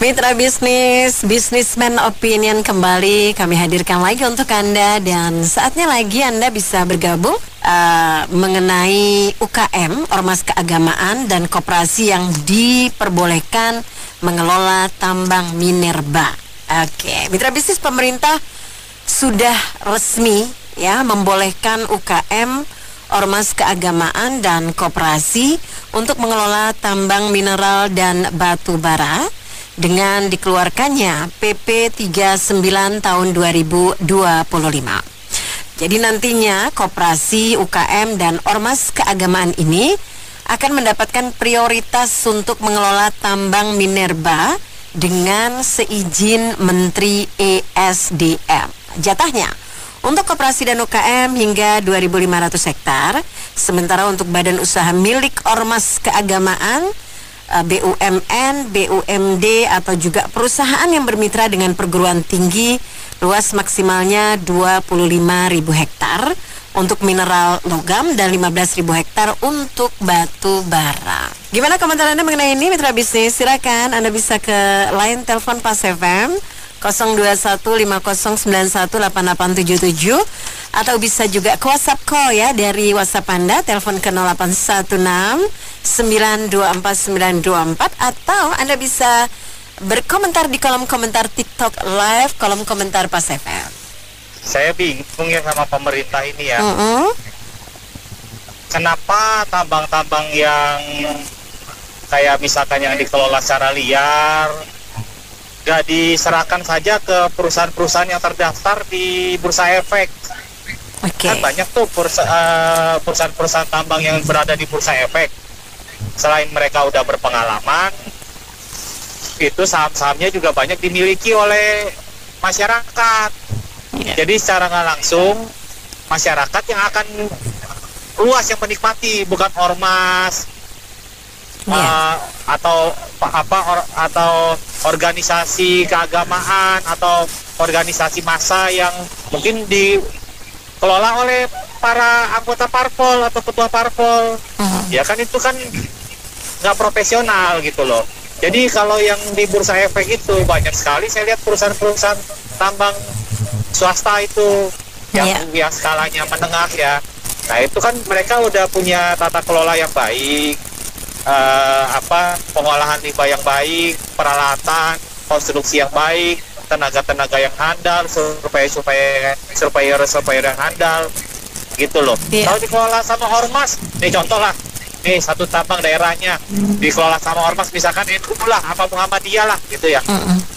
Mitra bisnis, Businessman Opinion kembali kami hadirkan lagi untuk Anda. Dan saatnya lagi Anda bisa bergabung mengenai UKM, Ormas Keagamaan dan Koperasi yang diperbolehkan mengelola tambang minerba. Oke, mitra bisnis, pemerintah sudah resmi ya membolehkan UKM, Ormas Keagamaan dan Koperasi untuk mengelola tambang mineral dan batu bara dengan dikeluarkannya PP 39 tahun 2025. Jadi nantinya koperasi, UKM, dan ormas keagamaan ini akan mendapatkan prioritas untuk mengelola tambang minerba dengan seizin Menteri ESDM. Jatahnya untuk koperasi dan UKM hingga 2.500 hektar, sementara untuk badan usaha milik ormas keagamaan, BUMN, BUMD atau juga perusahaan yang bermitra dengan perguruan tinggi, luas maksimalnya 25.000 hektar untuk mineral logam dan 15.000 hektar untuk batu bara. Gimana komentar Anda mengenai ini, mitra bisnis? Silakan Anda bisa ke line telepon Pas FM 02150918877 atau bisa juga ke WhatsApp call ya, dari WhatsApp Anda telepon ke 0816924924 atau Anda bisa berkomentar di kolom komentar TikTok Live, kolom komentar Pas FM. Saya bingung ya sama pemerintah ini ya. Kenapa tambang-tambang yang kayak misalkan yang dikelola secara liar gak diserahkan saja ke perusahaan-perusahaan yang terdaftar di Bursa Efek? Kan banyak tuh perusahaan-perusahaan tambang yang berada di Bursa Efek. Selain mereka udah berpengalaman, itu saham-sahamnya juga banyak dimiliki oleh masyarakat. Jadi secara nggak langsung masyarakat yang akan luas yang menikmati, bukan ormas atau organisasi keagamaan atau organisasi massa yang mungkin dikelola oleh para anggota parpol atau ketua parpol. Ya kan itu kan nggak profesional gitu loh. Jadi kalau yang di Bursa Efek itu banyak sekali saya lihat perusahaan-perusahaan tambang swasta itu yang skalanya menengah ya. Nah itu kan mereka udah punya tata kelola yang baik, pengolahan limbah yang baik, peralatan, konstruksi yang baik, tenaga-tenaga yang handal, surveyor yang handal, gitu loh. Kalau dikelola sama ormas, nih contoh lah, nih satu tambang daerahnya dikelola sama ormas, misalkan NU lah, apa Muhammadiyah lah, gitu ya.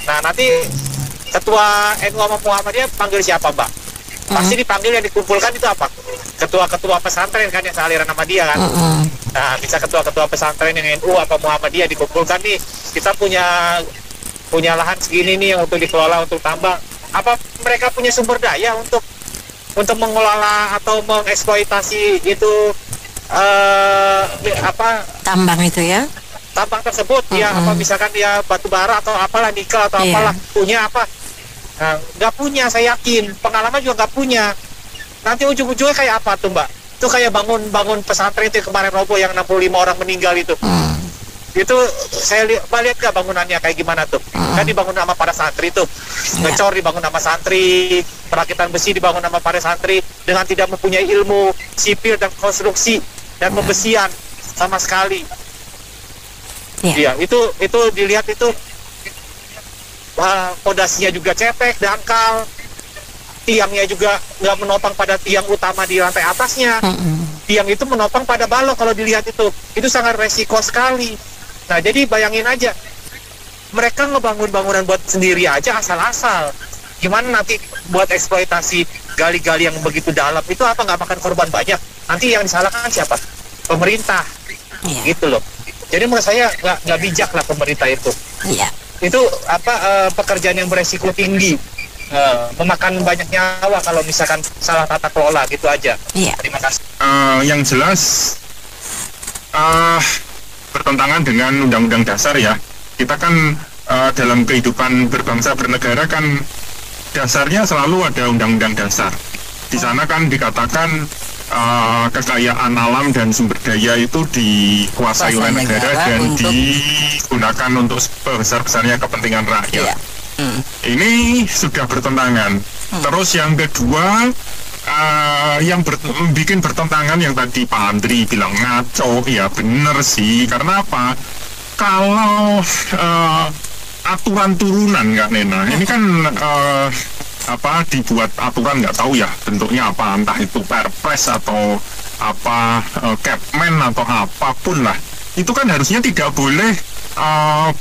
Nah nanti ketua NU sama Muhammadiyah panggil siapa, Mbak? Pasti dipanggil yang dikumpulkan itu apa? Ketua-ketua pesantren kan yang sealiran sama dia kan. Nah bisa ketua-ketua pesantren yang NU apa Muhammadiyah dikumpulkan nih, kita punya lahan segini nih yang untuk dikelola untuk tambang. Apa mereka punya sumber daya untuk mengelola atau mengeksploitasi itu tambang itu ya? Tambang tersebut ya, apa misalkan dia batu bara atau apalah, nikel atau apalah, punya apa? Nah, nggak punya, saya yakin pengalaman juga nggak punya. Nanti ujung-ujungnya kayak apa tuh, Mbak? Itu kayak bangun pesantren itu kemarin roboh yang 65 orang meninggal itu. Itu saya lihat gak bangunannya kayak gimana tuh? Kan dibangun sama para santri tuh, ngecor dibangun sama santri, perakitan besi dibangun sama para santri dengan tidak mempunyai ilmu sipil dan konstruksi dan pembesian sama sekali. Iya, itu dilihat itu fondasinya juga cetek, dangkal, tiangnya juga nggak menopang pada tiang utama di lantai atasnya. Tiang itu menopang pada balok. Kalau dilihat itu sangat resiko sekali. Nah jadi bayangin aja, mereka ngebangun bangunan buat sendiri aja asal-asal. Gimana nanti buat eksploitasi gali-gali yang begitu dalam itu, apa nggak makan korban banyak? Nanti yang disalahkan siapa? Pemerintah. Gitu loh. Jadi menurut saya nggak bijak lah pemerintah itu. Itu pekerjaan yang beresiko tinggi, memakan banyak nyawa kalau misalkan salah tata kelola, gitu aja. Terima kasih. Yang jelas bertentangan dengan Undang-Undang Dasar ya. Kita kan dalam kehidupan berbangsa bernegara kan dasarnya selalu ada Undang-Undang Dasar. Di sana kan dikatakan kekayaan alam dan sumber daya itu dikuasai oleh negara dan digunakan untuk sebesar-besarnya kepentingan rakyat. Iya. Ini sudah bertentangan. Terus yang kedua, yang bikin bertentangan yang tadi Pak Andri bilang ngaco, ya bener sih. Karena apa? Kalau aturan turunan Kak Nena, ini kan dibuat aturan, nggak tahu ya bentuknya apa, entah itu perpres atau apa, Kepmen atau apapun lah. Itu kan harusnya tidak boleh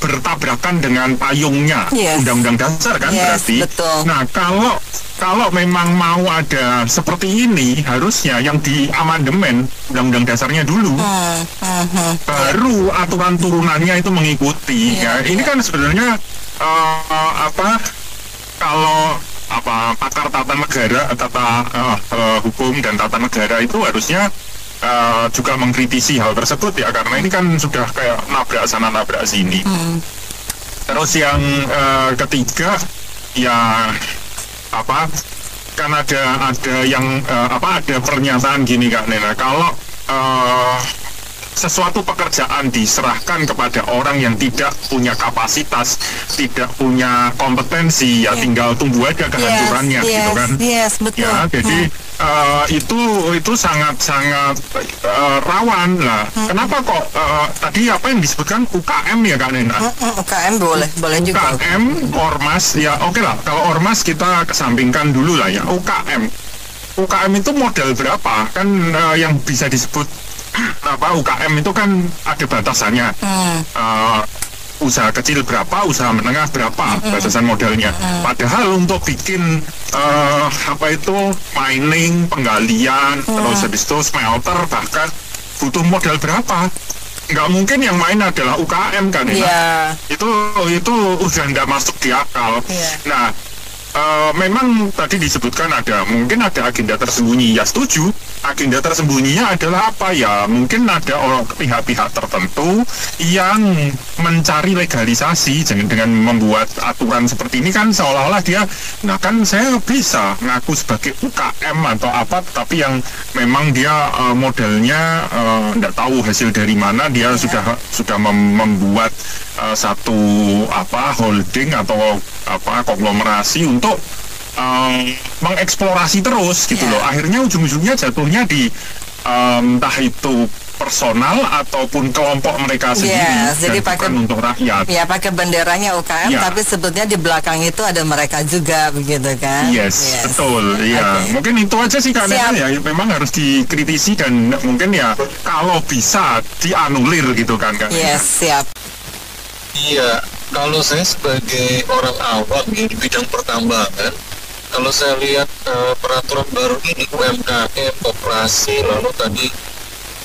bertabrakan dengan payungnya Undang-Undang Dasar kan, berarti. Betul. Nah, kalau memang mau ada seperti ini, harusnya yang di amandemen Undang-Undang Dasarnya dulu, baru aturan turunannya itu mengikuti. Ini kan sebenarnya kalau pakar tata negara, hukum dan tata negara itu harusnya juga mengkritisi hal tersebut ya, karena ini kan sudah kayak nabrak sana nabrak sini. Terus yang ketiga ya kan ada yang ada pernyataan gini Kak Nena, kalau sesuatu pekerjaan diserahkan kepada orang yang tidak punya kapasitas, tidak punya kompetensi, ya tinggal tunggu aja kehancurannya, gitu kan? Betul. Ya, jadi itu sangat rawan lah. Kenapa kok tadi apa yang disebutkan UKM ya Kak Nena? UKM boleh juga. UKM, ormas, ya oke lah. Kalau ormas kita kesampingkan dulu lah ya. UKM itu modal berapa? Kan yang bisa disebut UKM itu kan ada batasannya. Usaha kecil berapa, usaha menengah berapa, batasan modalnya. Padahal untuk bikin mining, penggalian, terus habis itu smelter, bahkan butuh modal berapa? Nggak mungkin yang main adalah UKM kan ya? Itu udah nggak masuk di akal. Nah, memang tadi disebutkan mungkin ada agenda tersembunyi, ya setuju. Agenda tersembunyinya adalah apa ya? Mungkin ada pihak-pihak tertentu yang mencari legalisasi dengan membuat aturan seperti ini, kan seolah-olah dia, nah kan saya bisa ngaku sebagai UKM atau apa, tapi yang memang dia modalnya nggak tahu hasil dari mana, dia sudah membuat satu holding atau konglomerasi untuk mengeksplorasi terus gitu loh. Akhirnya ujung-ujungnya jatuhnya di entah itu personal ataupun kelompok mereka sendiri, jadi pakai untuk rakyat. Ya, pakai benderanya UKM, tapi sebetulnya di belakang itu ada mereka juga, begitu kan? Yes. Betul. Ya, mungkin itu aja sih karena ya memang harus dikritisi dan mungkin ya kalau bisa dianulir gitu kan. Siap. Iya, kalau saya sebagai orang awam di bidang pertambangan, kalau saya lihat peraturan baru ini, UMKM, koperasi, lalu tadi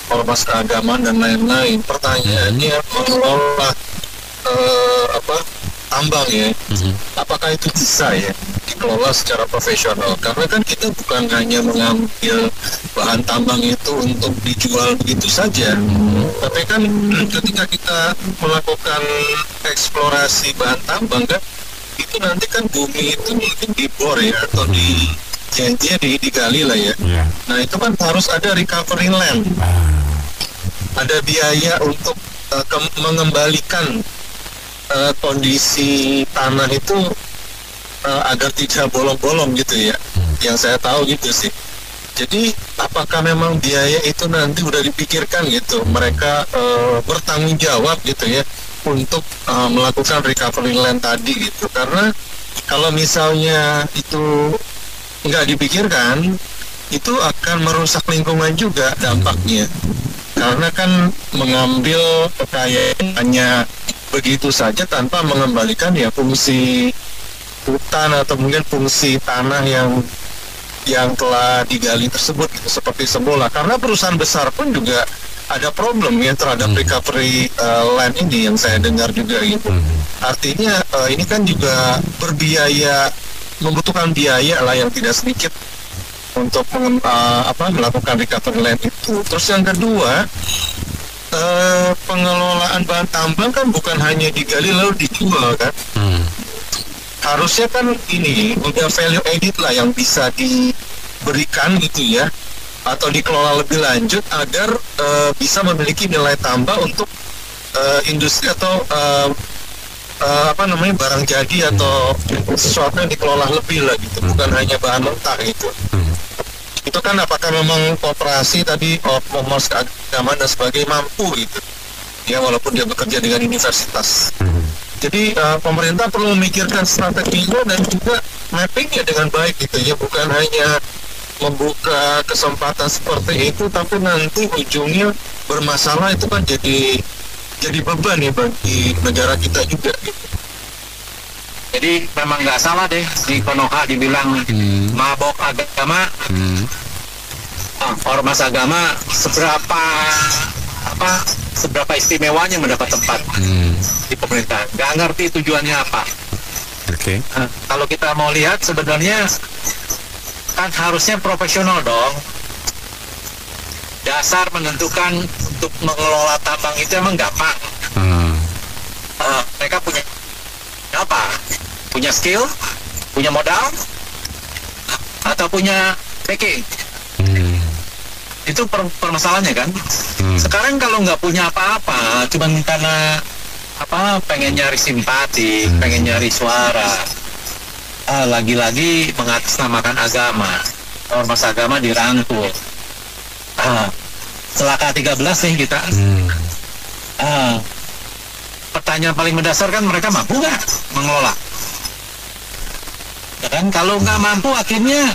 ormas keagamaan dan lain-lain, pertanyaannya mengelola tambang ya, apakah itu bisa ya dikelola secara profesional? Karena kan kita bukan hanya mengambil bahan tambang itu untuk dijual begitu saja, tapi kan ketika kita melakukan eksplorasi bahan tambang kan, itu nanti kan bumi itu mungkin dibor ya, atau digali lah ya. Nah itu kan harus ada recovery land, ada biaya untuk mengembalikan kondisi tanah itu agar tidak bolong-bolong gitu ya, yang saya tahu gitu sih. Jadi apakah memang biaya itu nanti udah dipikirkan gitu, mereka bertanggung jawab gitu ya untuk melakukan recovery land tadi gitu. Karena kalau misalnya itu nggak dipikirkan, itu akan merusak lingkungan juga dampaknya, karena kan mengambil kekayaan hanya begitu saja tanpa mengembalikan ya fungsi hutan atau mungkin fungsi tanah yang telah digali tersebut gitu, seperti semula. Karena perusahaan besar pun juga ada problem ya terhadap recovery land ini yang saya dengar juga gitu. Artinya ini kan juga berbiaya, membutuhkan biaya lah yang tidak sedikit untuk melakukan recovery land itu. Terus yang kedua, pengelolaan bahan tambang kan bukan hanya digali lalu dijual kan. Harusnya kan ini udah value added lah yang bisa diberikan gitu ya, atau dikelola lebih lanjut agar bisa memiliki nilai tambah untuk industri atau barang jadi atau sesuatu yang dikelola lebih lah gitu, bukan hanya bahan mentah gitu. Itu kan apakah memang koperasi tadi Ormas Keagamaan dan sebagainya mampu gitu ya, walaupun dia bekerja dengan universitas. Jadi pemerintah perlu memikirkan strateginya dan juga mappingnya dengan baik gitu ya, bukan hanya membuka kesempatan seperti itu tapi nanti ujungnya bermasalah. Itu kan jadi beban ya bagi negara kita juga gitu. Jadi memang nggak salah deh di Konoha dibilang mabok agama, ormas agama seberapa istimewanya mendapat tempat di pemerintahan. Nggak ngerti tujuannya apa. Kalau kita mau lihat sebenarnya kan harusnya profesional dong. Dasar menentukan untuk mengelola tambang itu emang gampang. Mereka punya apa? Punya skill, punya modal, atau punya backing. Itu permasalahannya kan. Sekarang kalau nggak punya apa-apa, cuman karena pengen nyari simpati, pengen nyari suara, lagi-lagi mengatasnamakan agama, ormas agama dirangkul. Celaka 13 nih kita. Pertanyaan paling mendasar kan, mereka mampu nggak mengelola? Ya kan, kalau nggak mampu akhirnya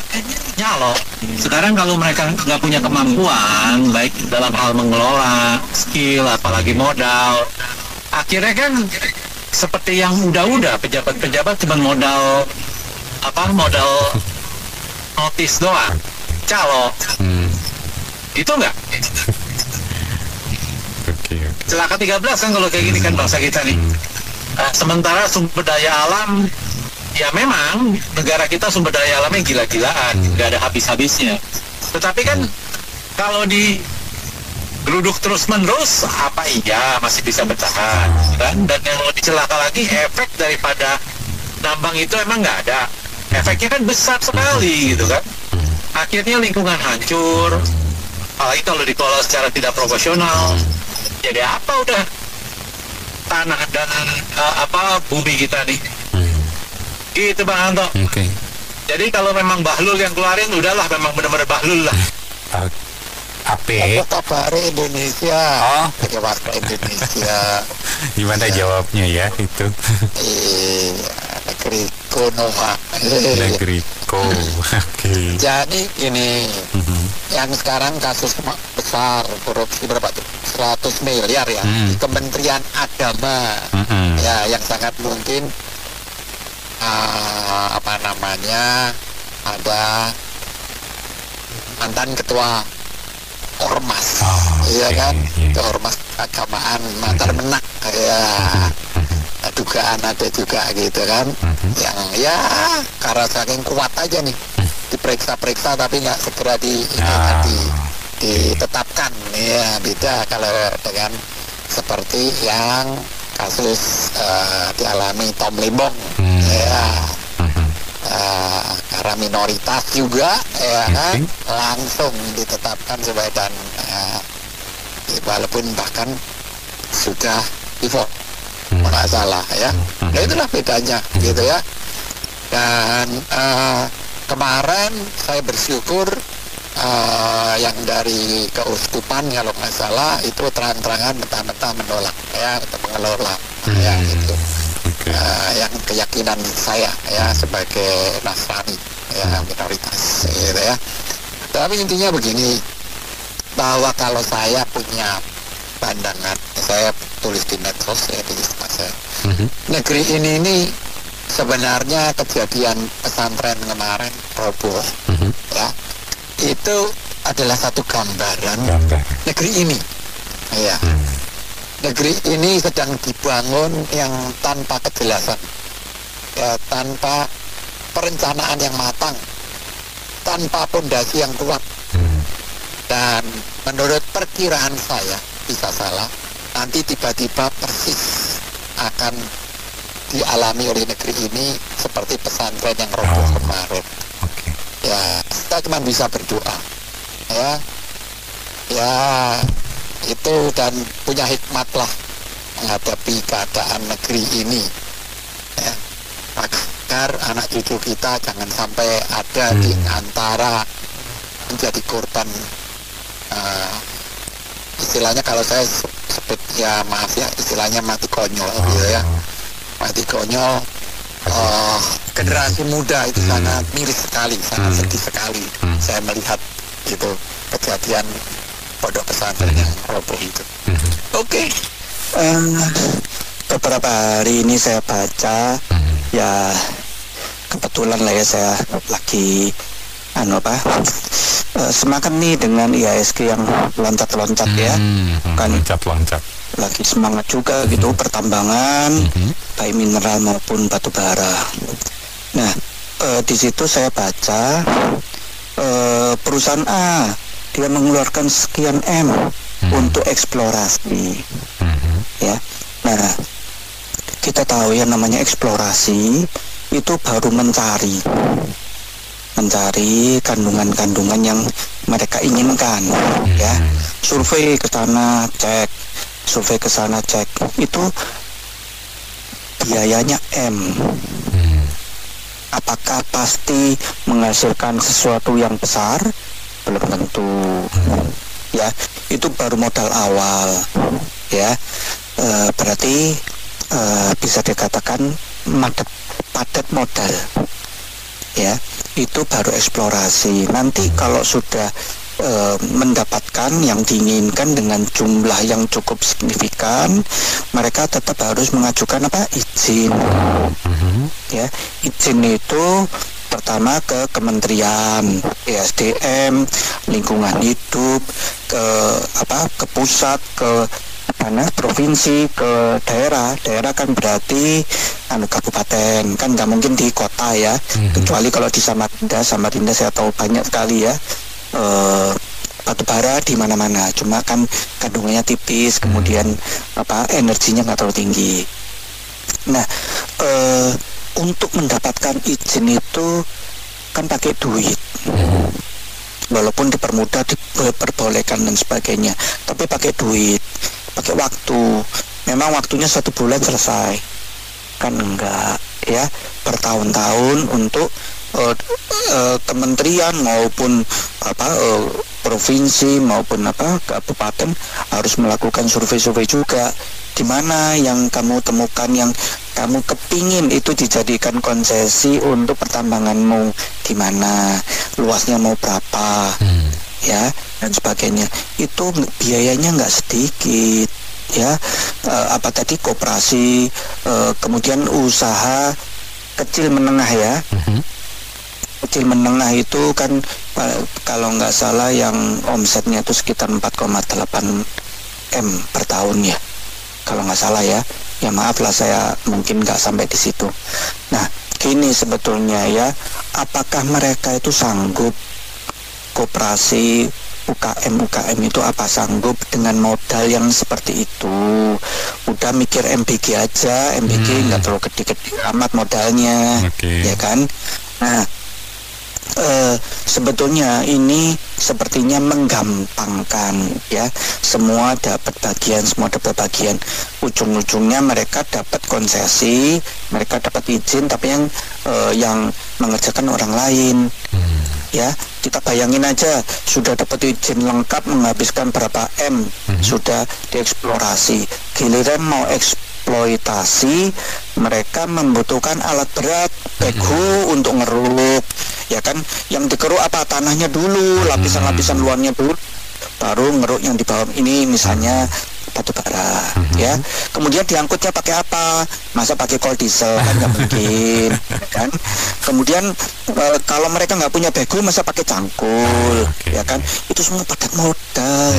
nyalok. Sekarang kalau mereka nggak punya kemampuan baik dalam hal mengelola, skill, apalagi modal, akhirnya kan seperti yang udah pejabat-pejabat cuma modal notis doang, calok. Itu enggak? Celaka 13 kan kalau kayak gini kan bangsa kita nih. Sementara sumber daya alam, ya memang negara kita sumber daya alamnya gila-gilaan, nggak ada habis-habisnya. Tetapi kan kalau di geruduk terus-menerus, apa iya masih bisa bertahan kan? Dan yang lebih celaka lagi, efek daripada nambang itu emang nggak ada. Efeknya kan besar sekali gitu kan. Akhirnya lingkungan hancur, apalagi kalau dikelola secara tidak profesional. Jadi apa udah tanah dan bumi kita nih? Gitu Bang Anto. Jadi kalau memang Bahlul yang keluarin, udahlah memang benar-benar Bahlul lah. Apa kabar Indonesia? Pakai warga Indonesia. Gimana jawabnya ya itu? Negeri Konoha. Negeriku. Jadi ini yang sekarang kasus besar korupsi berapa tuh? 100 miliar ya. Kementerian Agama. Ya, yang sangat mungkin ada mantan ketua ormas, kan, ke ormas keagamaan mantar menak, ya, dugaan ada juga gitu kan, yang ya karena saking kuat aja nih, diperiksa tapi nggak segera ditetapkan, ya beda kalau dengan seperti yang kasus dialami Tom Limbong, ya. Karena minoritas juga ya kan, langsung ditetapkan sebagai walaupun bahkan sudah divote nggak salah ya. Nah itulah bedanya gitu ya. Dan kemarin saya bersyukur yang dari keuskupan kalau nggak salah itu terang-terangan mentah-mentah menolak ya untuk mengelola ya gitu. Yang keyakinan saya ya sebagai Nasrani ya minoritas gitu ya. Tapi intinya begini, bahwa kalau saya punya pandangan, saya tulis di medsos ya di saya, negeri ini sebenarnya kejadian pesantren kemarin roboh ya, itu adalah satu gambaran negeri ini ya. Negeri ini sedang dibangun yang tanpa kejelasan, ya, tanpa perencanaan yang matang, tanpa fondasi yang kuat. Dan menurut perkiraan saya, bisa salah, nanti tiba-tiba persis akan dialami oleh negeri ini seperti pesantren yang roboh kemarin. Ya, kita cuma bisa berdoa, ya itu, dan punya hikmat lah menghadapi keadaan negeri ini, ya, agar anak cucu kita jangan sampai ada di antara menjadi korban, istilahnya kalau saya sebut ya maaf ya, istilahnya mati konyol gitu ya, mati konyol. Generasi muda itu sangat miris sekali, sangat sedih sekali saya melihat itu kejadian pondok pesantren yang roboh itu. Oke. Beberapa hari ini saya baca, ya kebetulan lah ya, saya lagi semangat nih dengan IHSG yang loncat-loncat ya, kan loncat lagi semangat juga gitu pertambangan, baik mineral maupun batu bara. Nah, di situ saya baca perusahaan A dia mengeluarkan sekian M untuk eksplorasi, ya. Nah, kita tahu ya namanya eksplorasi itu baru mencari kandungan-kandungan yang mereka inginkan, ya. Survei ke sana cek, survei ke sana cek, itu biayanya M. Apakah pasti menghasilkan sesuatu yang besar? Belum tentu, ya. Itu baru modal awal, ya. Berarti bisa dikatakan padat modal, ya. Itu baru eksplorasi. Nanti kalau sudah mendapatkan yang diinginkan dengan jumlah yang cukup signifikan, mereka tetap harus mengajukan izin, ya. Izin itu pertama ke kementerian, SDM, lingkungan hidup, ke pusat, ke provinsi, ke daerah kan berarti kabupaten, kan nggak mungkin di kota ya, kecuali kalau di Samarinda saya tahu banyak sekali ya batu bara di mana-mana, cuma kan kandungannya tipis, kemudian energinya nggak terlalu tinggi. Nah, untuk mendapatkan izin itu kan pakai duit, walaupun dipermudah, diperbolehkan dan sebagainya, tapi pakai duit, pakai waktu. Memang waktunya 1 bulan selesai, kan enggak ya, bertahun-tahun untuk kementerian maupun provinsi maupun kabupaten harus melakukan survei-survei juga. Di mana yang kamu temukan, yang kamu kepingin itu dijadikan konsesi untuk pertambanganmu, di mana luasnya mau berapa, ya, dan sebagainya. Itu biayanya nggak sedikit, ya. Koperasi, kemudian usaha kecil menengah ya. Kecil menengah itu kan kalau nggak salah yang omsetnya itu sekitar 4,8 M per tahun ya, kalau nggak salah ya. Ya maaf lah, saya mungkin nggak sampai di situ. Nah, gini sebetulnya ya, apakah mereka itu sanggup, koperasi UKM itu apa sanggup dengan modal yang seperti itu? Udah mikir MBG aja, MBG nggak terlalu gede-gede amat modalnya, ya kan? Nah, sebetulnya ini sepertinya menggampangkan ya, semua dapat bagian, ujung-ujungnya mereka dapat konsesi, mereka dapat izin, tapi yang mengerjakan orang lain. Ya, kita bayangin aja, sudah dapat izin lengkap, menghabiskan berapa M, sudah dieksplorasi, giliran mau eksploitasi, mereka membutuhkan alat berat, backhoe untuk ngeruk, ya kan, yang dikeruk tanahnya dulu, lapisan-lapisan luarnya dulu, baru ngeruk yang di bawah ini, misalnya batu bara, ya. Kemudian diangkutnya pakai apa? Masa pakai kol diesel? Kan nggak mungkin, kan. Kemudian kalau mereka nggak punya backhoe, masa pakai cangkul, ya kan? Itu semua padat modal,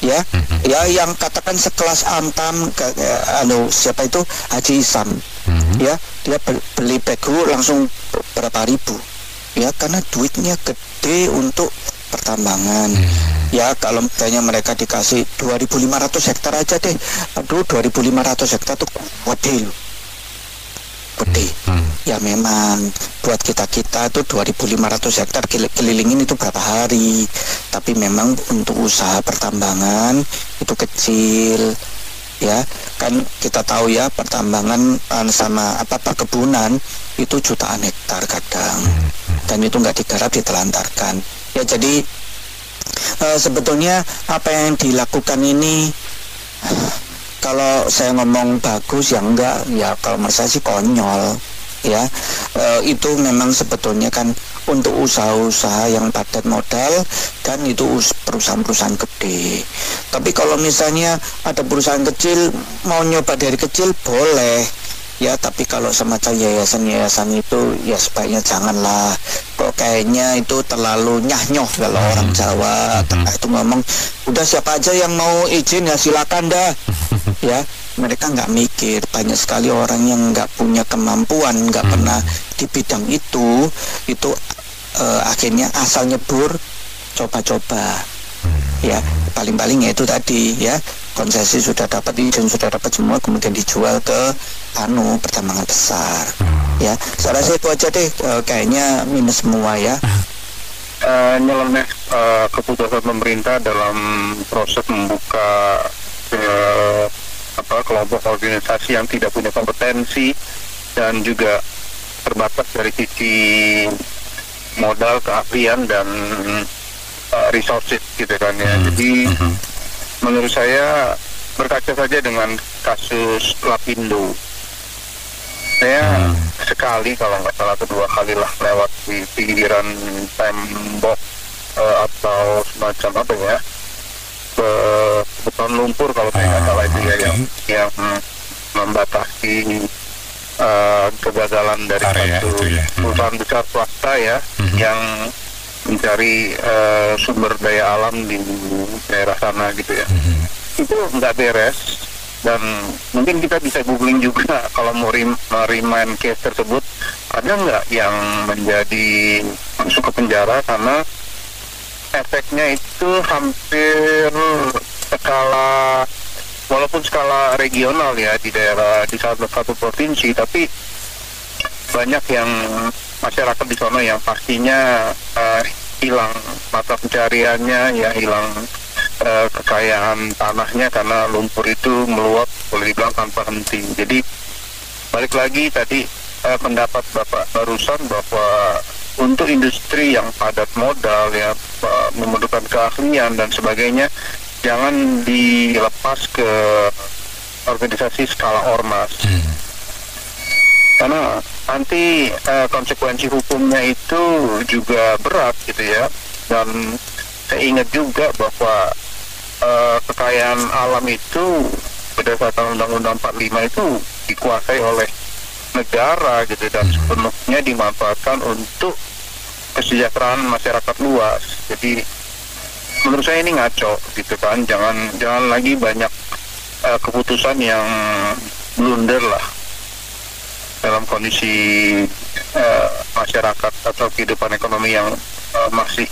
ya. Ya, yang katakan sekelas Antam, siapa itu, Haji Isam, ya, dia beli backhoe langsung berapa ribu, ya, karena duitnya gede untuk pertambangan. Ya, kalau misalnya mereka dikasih 2.500 hektar aja deh, 2.500 hektar tuh gede loh, gede. Ya memang buat kita tuh 2.500 hektar kelilingin itu berapa hari, tapi memang untuk usaha pertambangan itu kecil, ya kan kita tahu ya pertambangan sama perkebunan itu jutaan hektar kadang, dan itu nggak digarap, ditelantarkan ya. Jadi sebetulnya apa yang dilakukan ini, kalau saya ngomong bagus ya enggak, ya kalau menurut saya sih konyol ya. Itu memang sebetulnya kan untuk usaha-usaha yang padat modal, kan itu perusahaan-perusahaan gede. Tapi kalau misalnya ada perusahaan kecil mau nyoba dari kecil boleh ya, tapi kalau semacam yayasan-yayasan itu ya sebaiknya janganlah. Kok kayaknya itu terlalu nyah-nyoh kalau orang Jawa itu ngomong, udah siapa aja yang mau izin ya silakan dah ya. Mereka nggak mikir, banyak sekali orang yang nggak punya kemampuan, nggak pernah di bidang itu akhirnya asal nyebur, coba-coba ya. Paling-paling ya itu tadi ya, konsesi sudah dapat, izin sudah dapat semua, kemudian dijual ke pertambangan besar ya. Saya rasa itu aja deh, kayaknya minus semua ya. Nyeleneh keputusan pemerintah dalam proses membuka kelompok organisasi yang tidak punya kompetensi dan juga terbatas dari sisi modal, keahlian dan resources gitu kan ya. Jadi menurut saya berkaca saja dengan kasus Lapindo. Saya sekali kalau nggak salah kedua kali lah lewat di pinggiran tembok atau semacam apa ya, beton lumpur kalau saya nggak salah itu ya, yang membatasi kegagalan dari satu perusahaan besar swasta ya, yang mencari sumber daya alam di daerah sana gitu ya. Itu nggak beres, dan mungkin kita bisa googling juga kalau mau remind case tersebut, ada nggak yang menjadi masuk ke penjara karena efeknya itu hampir walaupun skala regional ya, di satu provinsi, tapi banyak yang masyarakat di sana yang pastinya hilang mata pencariannya ya, hilang kekayaan tanahnya karena lumpur itu meluap boleh dibilang tanpa henti. Jadi balik lagi tadi pendapat Bapak barusan bahwa untuk industri yang padat modal ya, memerlukan keahlian dan sebagainya, jangan dilepas ke organisasi skala ormas. Karena nanti konsekuensi hukumnya itu juga berat gitu ya. Dan saya ingat juga bahwa kekayaan alam itu berdasarkan Undang-Undang 45 itu dikuasai oleh negara gitu, dan sepenuhnya dimanfaatkan untuk kesejahteraan masyarakat luas. Jadi menurut saya ini ngaco gitu kan, jangan lagi banyak keputusan yang blunder lah dalam kondisi masyarakat atau kehidupan ekonomi yang masih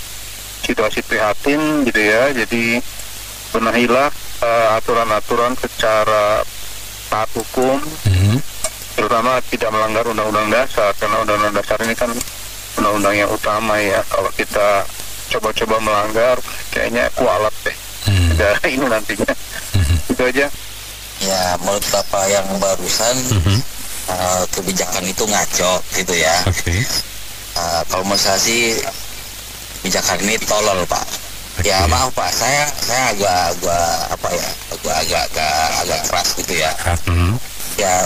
situasi prihatin gitu ya. Jadi benahilah aturan-aturan secara taat hukum, terutama tidak melanggar undang-undang dasar, karena undang-undang dasar ini kan undang-undang yang utama ya. Kalau kita coba-coba melanggar, kayaknya kualat deh negara ini nantinya. Itu aja. Ya, menurut Bapak yang barusan kebijakan itu ngaco gitu ya. Kalau menurut saya sih kebijakan ini tolol, Pak. Ya maaf Pak, saya agak keras gitu ya. Ya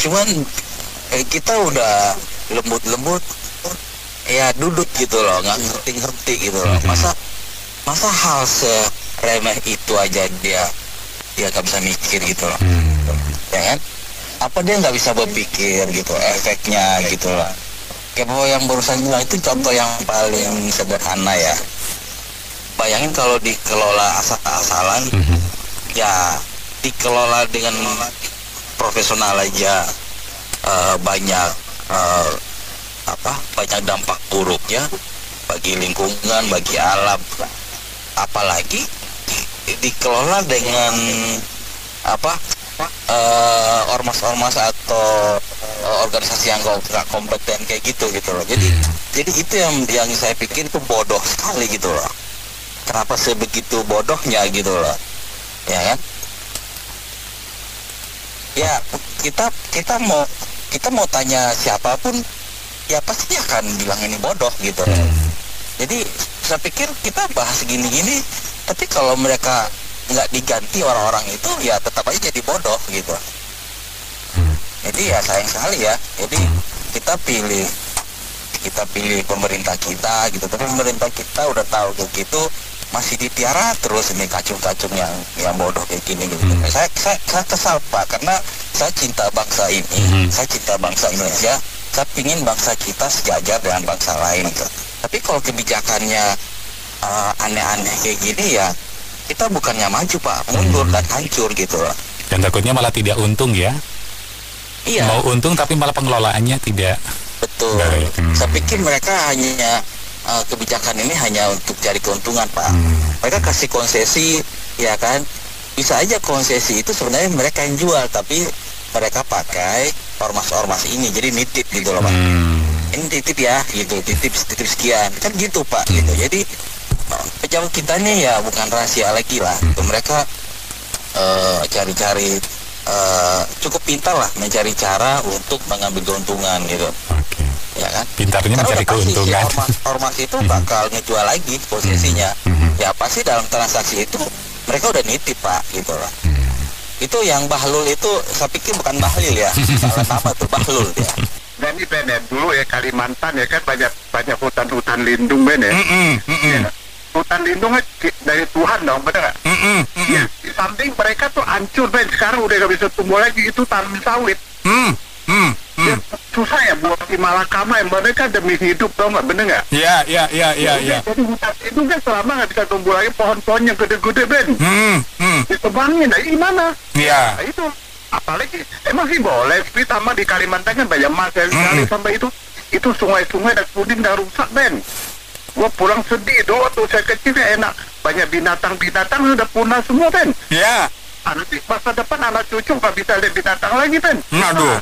cuman kita udah lembut ya duduk gitu loh, nggak ngerti gitu loh. Masa hal seremeh itu aja dia nggak bisa mikir gitu loh, ya kan? Apa dia nggak bisa berpikir gitu, efeknya gitu loh. Kayak bahwa yang barusan bilang itu contoh yang paling sederhana ya. Bayangin kalau dikelola asal-asalan, ya dikelola dengan profesional aja banyak dampak buruknya bagi lingkungan, bagi alam. Apalagi dikelola dengan ormas-ormas atau organisasi yang nggak kompeten kayak gitu loh. Jadi itu yang saya pikir itu bodoh sekali gitu loh. Kenapa sebegitu bodohnya gitu loh, ya kan? ya kita mau tanya siapapun ya pasti akan bilang ini bodoh gitu. Jadi saya pikir kita bahas gini-gini, tapi kalau mereka nggak diganti orang-orang itu ya tetap aja jadi bodoh gitu. Jadi ya sayang sekali ya. Jadi kita pilih pemerintah kita gitu, tapi pemerintah kita udah tahu kayak gitu masih ditiara terus ini kacung-kacung yang bodoh kayak gini gitu. Saya kesal Pak, karena saya cinta bangsa ini, saya cinta bangsa Indonesia, saya pingin bangsa kita sejajar dengan bangsa lain gitu. Tapi kalau kebijakannya aneh-aneh kayak gini ya kita bukannya maju Pak, mundur dan hancur gitu. Dan takutnya malah tidak untung ya. Iya. Mau untung tapi malah pengelolaannya tidak. Betul. Saya pikir mereka hanya kebijakan ini hanya untuk cari keuntungan Pak. Mereka kasih konsesi ya kan, bisa aja konsesi itu sebenarnya mereka yang jual, tapi mereka pakai ormas-ormas ini jadi nitip gitu loh Pak. Ini titip ya gitu, titip sekian kan gitu Pak gitu. Jadi pejabat kita ini ya bukan rahasia lagi lah gitu. Mereka cari-cari cukup pintar lah mencari cara untuk mengambil keuntungan gitu. Ya kan? Pintarnya mencari keuntungan. Ormas itu bakal ngejual lagi posisinya. Ya pasti dalam transaksi itu mereka udah nitip Pak gitu loh. Itu yang Bahlul itu saya pikir bukan Bahlil ya. Salah nama tuh Bahlul ya. Dan ini Ben, dulu ya Kalimantan ya kan banyak hutan lindung Ben ya. Ya. Hutan lindung dari Tuhan dong, bener nggak? Ya, di samping mereka tuh hancur Ben, sekarang udah gak bisa tumbuh lagi, itu tanam sawit. Ya, susah ya buat di Malakama yang mereka demi hidup dong, nggak bener nggak? Iya. Jadi hutan itu kan selama nggak bisa tumbuh lagi pohon-pohon yang gede-gede Ben. Ditebangin, nah gimana? Iya. Nah, itu apalagi emang sih boleh, tapi tambah di Kalimantan kan banyak masalah sekali sampai itu sungai-sungai dan kudin udah rusak Ben. Gua pulang sedih doh, waktu saya kecil ya enak, banyak binatang-binatang udah punah semua Ben. Iya. Nanti masa depan anak cucu nggak bisa lihat binatang lagi Ben. Aduh.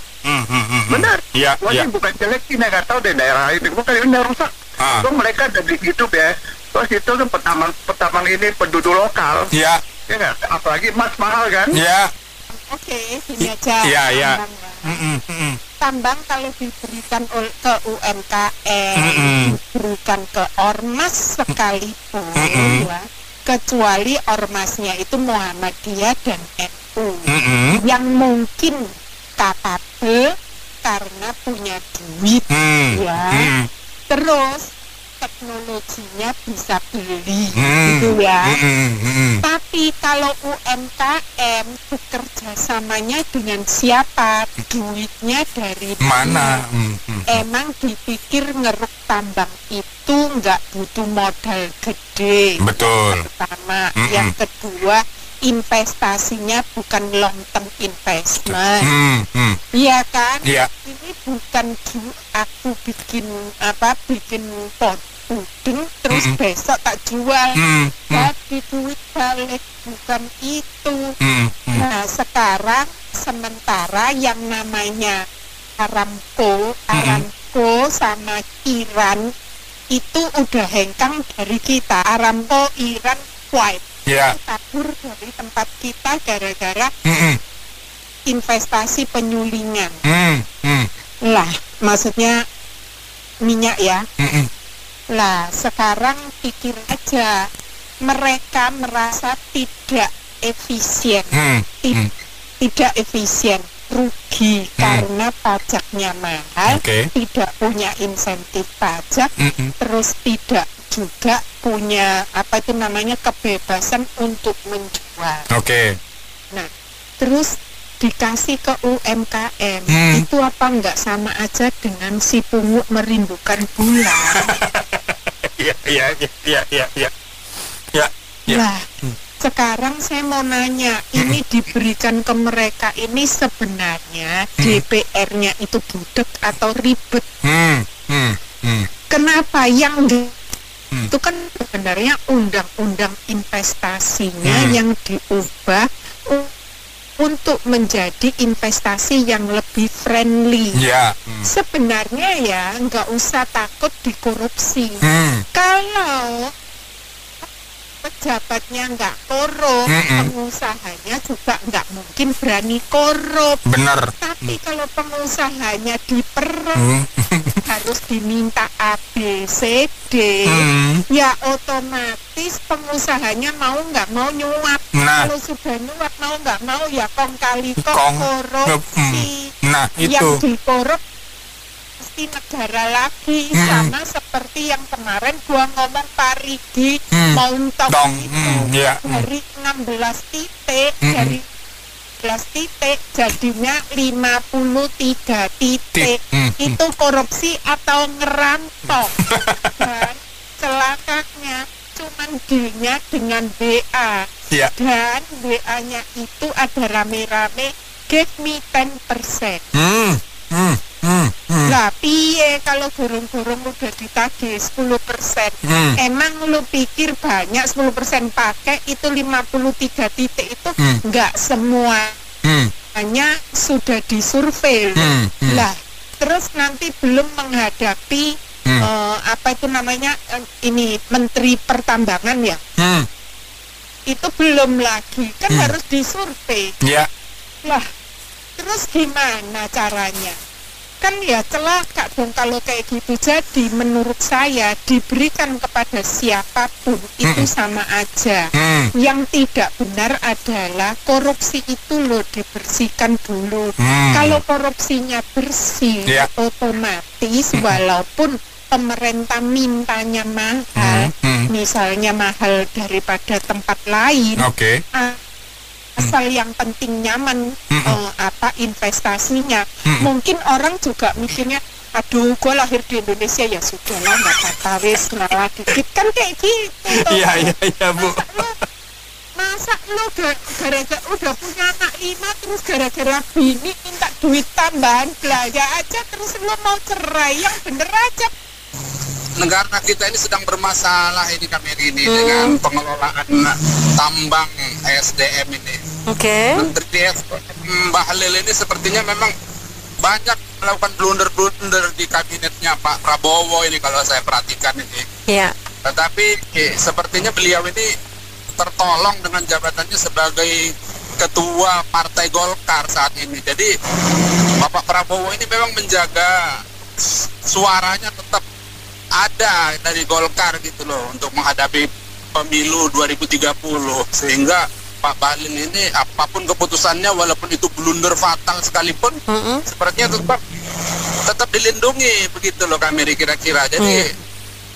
Benar. Iya. Wah, bukan jelek sih, nggak tahu deh daerah ini. Bukan ini udah rusak. So, mereka dari hidup ya. Terus itu kan pertamang ini penduduk lokal. Iya. Ya nggak. Apalagi emas mahal kan. Iya. Oke, ini aja. Iya. Tambang kalau diberikan ke UMKM, diberikan ke ormas sekalipun, ya, kecuali ormasnya itu Muhammadiyah dan NU, yang mungkin kapabel karena punya duit, ya. Terus teknologinya bisa beli, gitu ya. Tapi kalau UMKM bekerja samanya dengan siapa? Duitnya dari mana? Emang dipikir ngeruk tambang itu nggak butuh modal gede. Betul. Pertama, yang kedua investasinya bukan long term investment. Iya kan? Iya. Ini bukan aku bikin puding terus besok tak jual. Jadi duit balik, bukan itu. Nah, sekarang sementara yang namanya Aramco sama Iran itu udah hengkang dari kita. Aramco, Iran, Kuwait. Yeah. Kabur dari tempat kita gara-gara investasi penyulingan. Lah, maksudnya minyak ya. Lah, sekarang pikir aja, mereka merasa tidak efisien, tidak efisien, rugi karena pajaknya mahal, tidak punya insentif pajak, terus tidak juga punya kebebasan untuk menjual. Nah, terus dikasih ke UMKM, itu apa enggak sama aja dengan si pungut merindukan bulan? Iya. Nah, sekarang saya mau nanya, ini diberikan ke mereka ini sebenarnya DPR-nya itu budek atau ribet? Kenapa yang itu kan sebenarnya undang-undang investasinya yang diubah untuk menjadi investasi yang lebih friendly. Sebenarnya ya nggak usah takut dikorupsi. Kalau pejabatnya nggak korup, pengusahanya juga nggak mungkin berani korup. Benar. Tapi kalau pengusahanya harus diminta A, B, C, D, ya otomatis pengusahanya mau nggak mau nyuap. Kalau sudah nyuap mau nggak mau ya kong kali korupsi. Yang dikorup pasti negara lagi, sama seperti yang kemarin gua ngomong Parigi Mountok itu dari 16 titik dari 11 titik jadinya 53 titik. Itu korupsi atau ngerampok. Dan celakanya cuman D-nya dengan BA. Dan BA-nya itu ada rame-rame give me 10%. Lah piye kalau gurung-gurung udah ditagih 10%, emang lu pikir banyak 10% pakai itu 53 titik itu nggak semua hanya sudah disurvei lah. Terus nanti belum menghadapi apa itu namanya ini Menteri Pertambangan ya, itu belum lagi kan harus disurvei. Lah terus gimana caranya? Kan ya celaka dong kalau kayak gitu. Jadi menurut saya diberikan kepada siapapun itu sama aja. Yang tidak benar adalah korupsi itu loh dibersihkan dulu. Kalau korupsinya bersih, otomatis walaupun pemerintah mintanya mahal, misalnya mahal daripada tempat lain, asal yang penting nyaman investasinya. Mungkin orang juga mikirnya, aduh gue lahir di Indonesia ya sudah lah nggak apa-apa wes ngalah dikit kan kayak gitu. Iya Bu. Masa lo gara-gara udah punya anak 5 terus gara-gara bini minta duit tambahan belanja aja terus lo mau cerai? Yang bener aja. Negara kita ini sedang bermasalah ini ini dengan pengelolaan tambang SDM ini. Menteri Bahlil ini sepertinya memang banyak melakukan blunder-blunder di kabinetnya Pak Prabowo ini kalau saya perhatikan ini. Tetapi sepertinya beliau ini tertolong dengan jabatannya sebagai ketua Partai Golkar saat ini. Jadi Bapak Prabowo ini memang menjaga suaranya tetap ada dari Golkar gitu loh untuk menghadapi pemilu 2030, sehingga Pak Bahlil ini apapun keputusannya walaupun itu blunder fatal sekalipun sepertinya tetap dilindungi begitu loh kami kira-kira. Jadi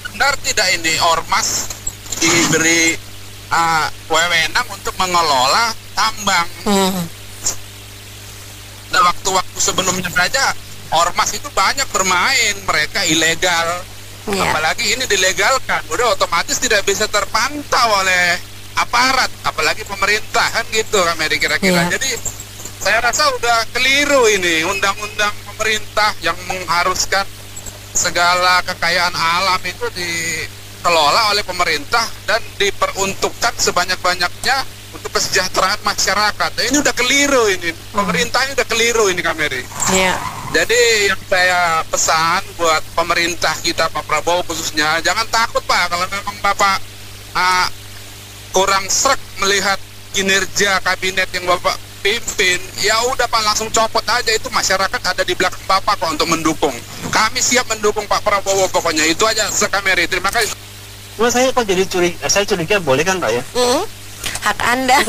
benar tidak ini ormas diberi wewenang untuk mengelola tambang. Nah waktu-waktu sebelumnya saja ormas itu banyak bermain, mereka ilegal. Apalagi ini dilegalkan, udah otomatis tidak bisa terpantau oleh aparat, apalagi pemerintah kan gitu kami kira-kira. Jadi saya rasa udah keliru ini undang-undang pemerintah yang mengharuskan segala kekayaan alam itu dikelola oleh pemerintah dan diperuntukkan sebanyak-banyaknya untuk kesejahteraan masyarakat. Nah, ini udah keliru ini, pemerintah ini udah keliru ini Kameri. Jadi yang saya pesan buat pemerintah kita Pak Prabowo khususnya, jangan takut Pak kalau memang Bapak kurang srek melihat kinerja kabinet yang Bapak pimpin, ya udah Pak langsung copot aja, itu masyarakat ada di belakang Bapak kok untuk mendukung. Kami siap mendukung Pak Prabowo pokoknya, itu aja sekameri. Terima kasih. Cuma saya kok jadi saya curiga boleh kan Pak ya? Hak Anda.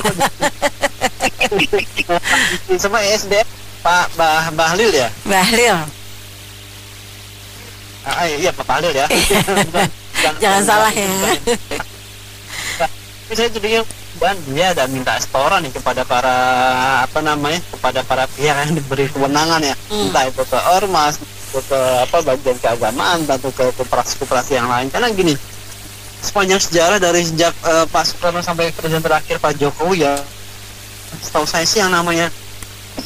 Sama SDM Pak Bahlil ya? Bahlil. Iya Pak Bahlil ya. Jangan salah ya. Saya curiga dia ada minta setoran nih kepada para pihak yang diberi kewenangan ya, entah itu ke ormas, ke bagian keagamaan, atau ke koperasi yang lain. Karena gini, sepanjang sejarah dari sejak Pak Soekarno sampai presiden terakhir Pak Jokowi ya, setahu saya sih yang namanya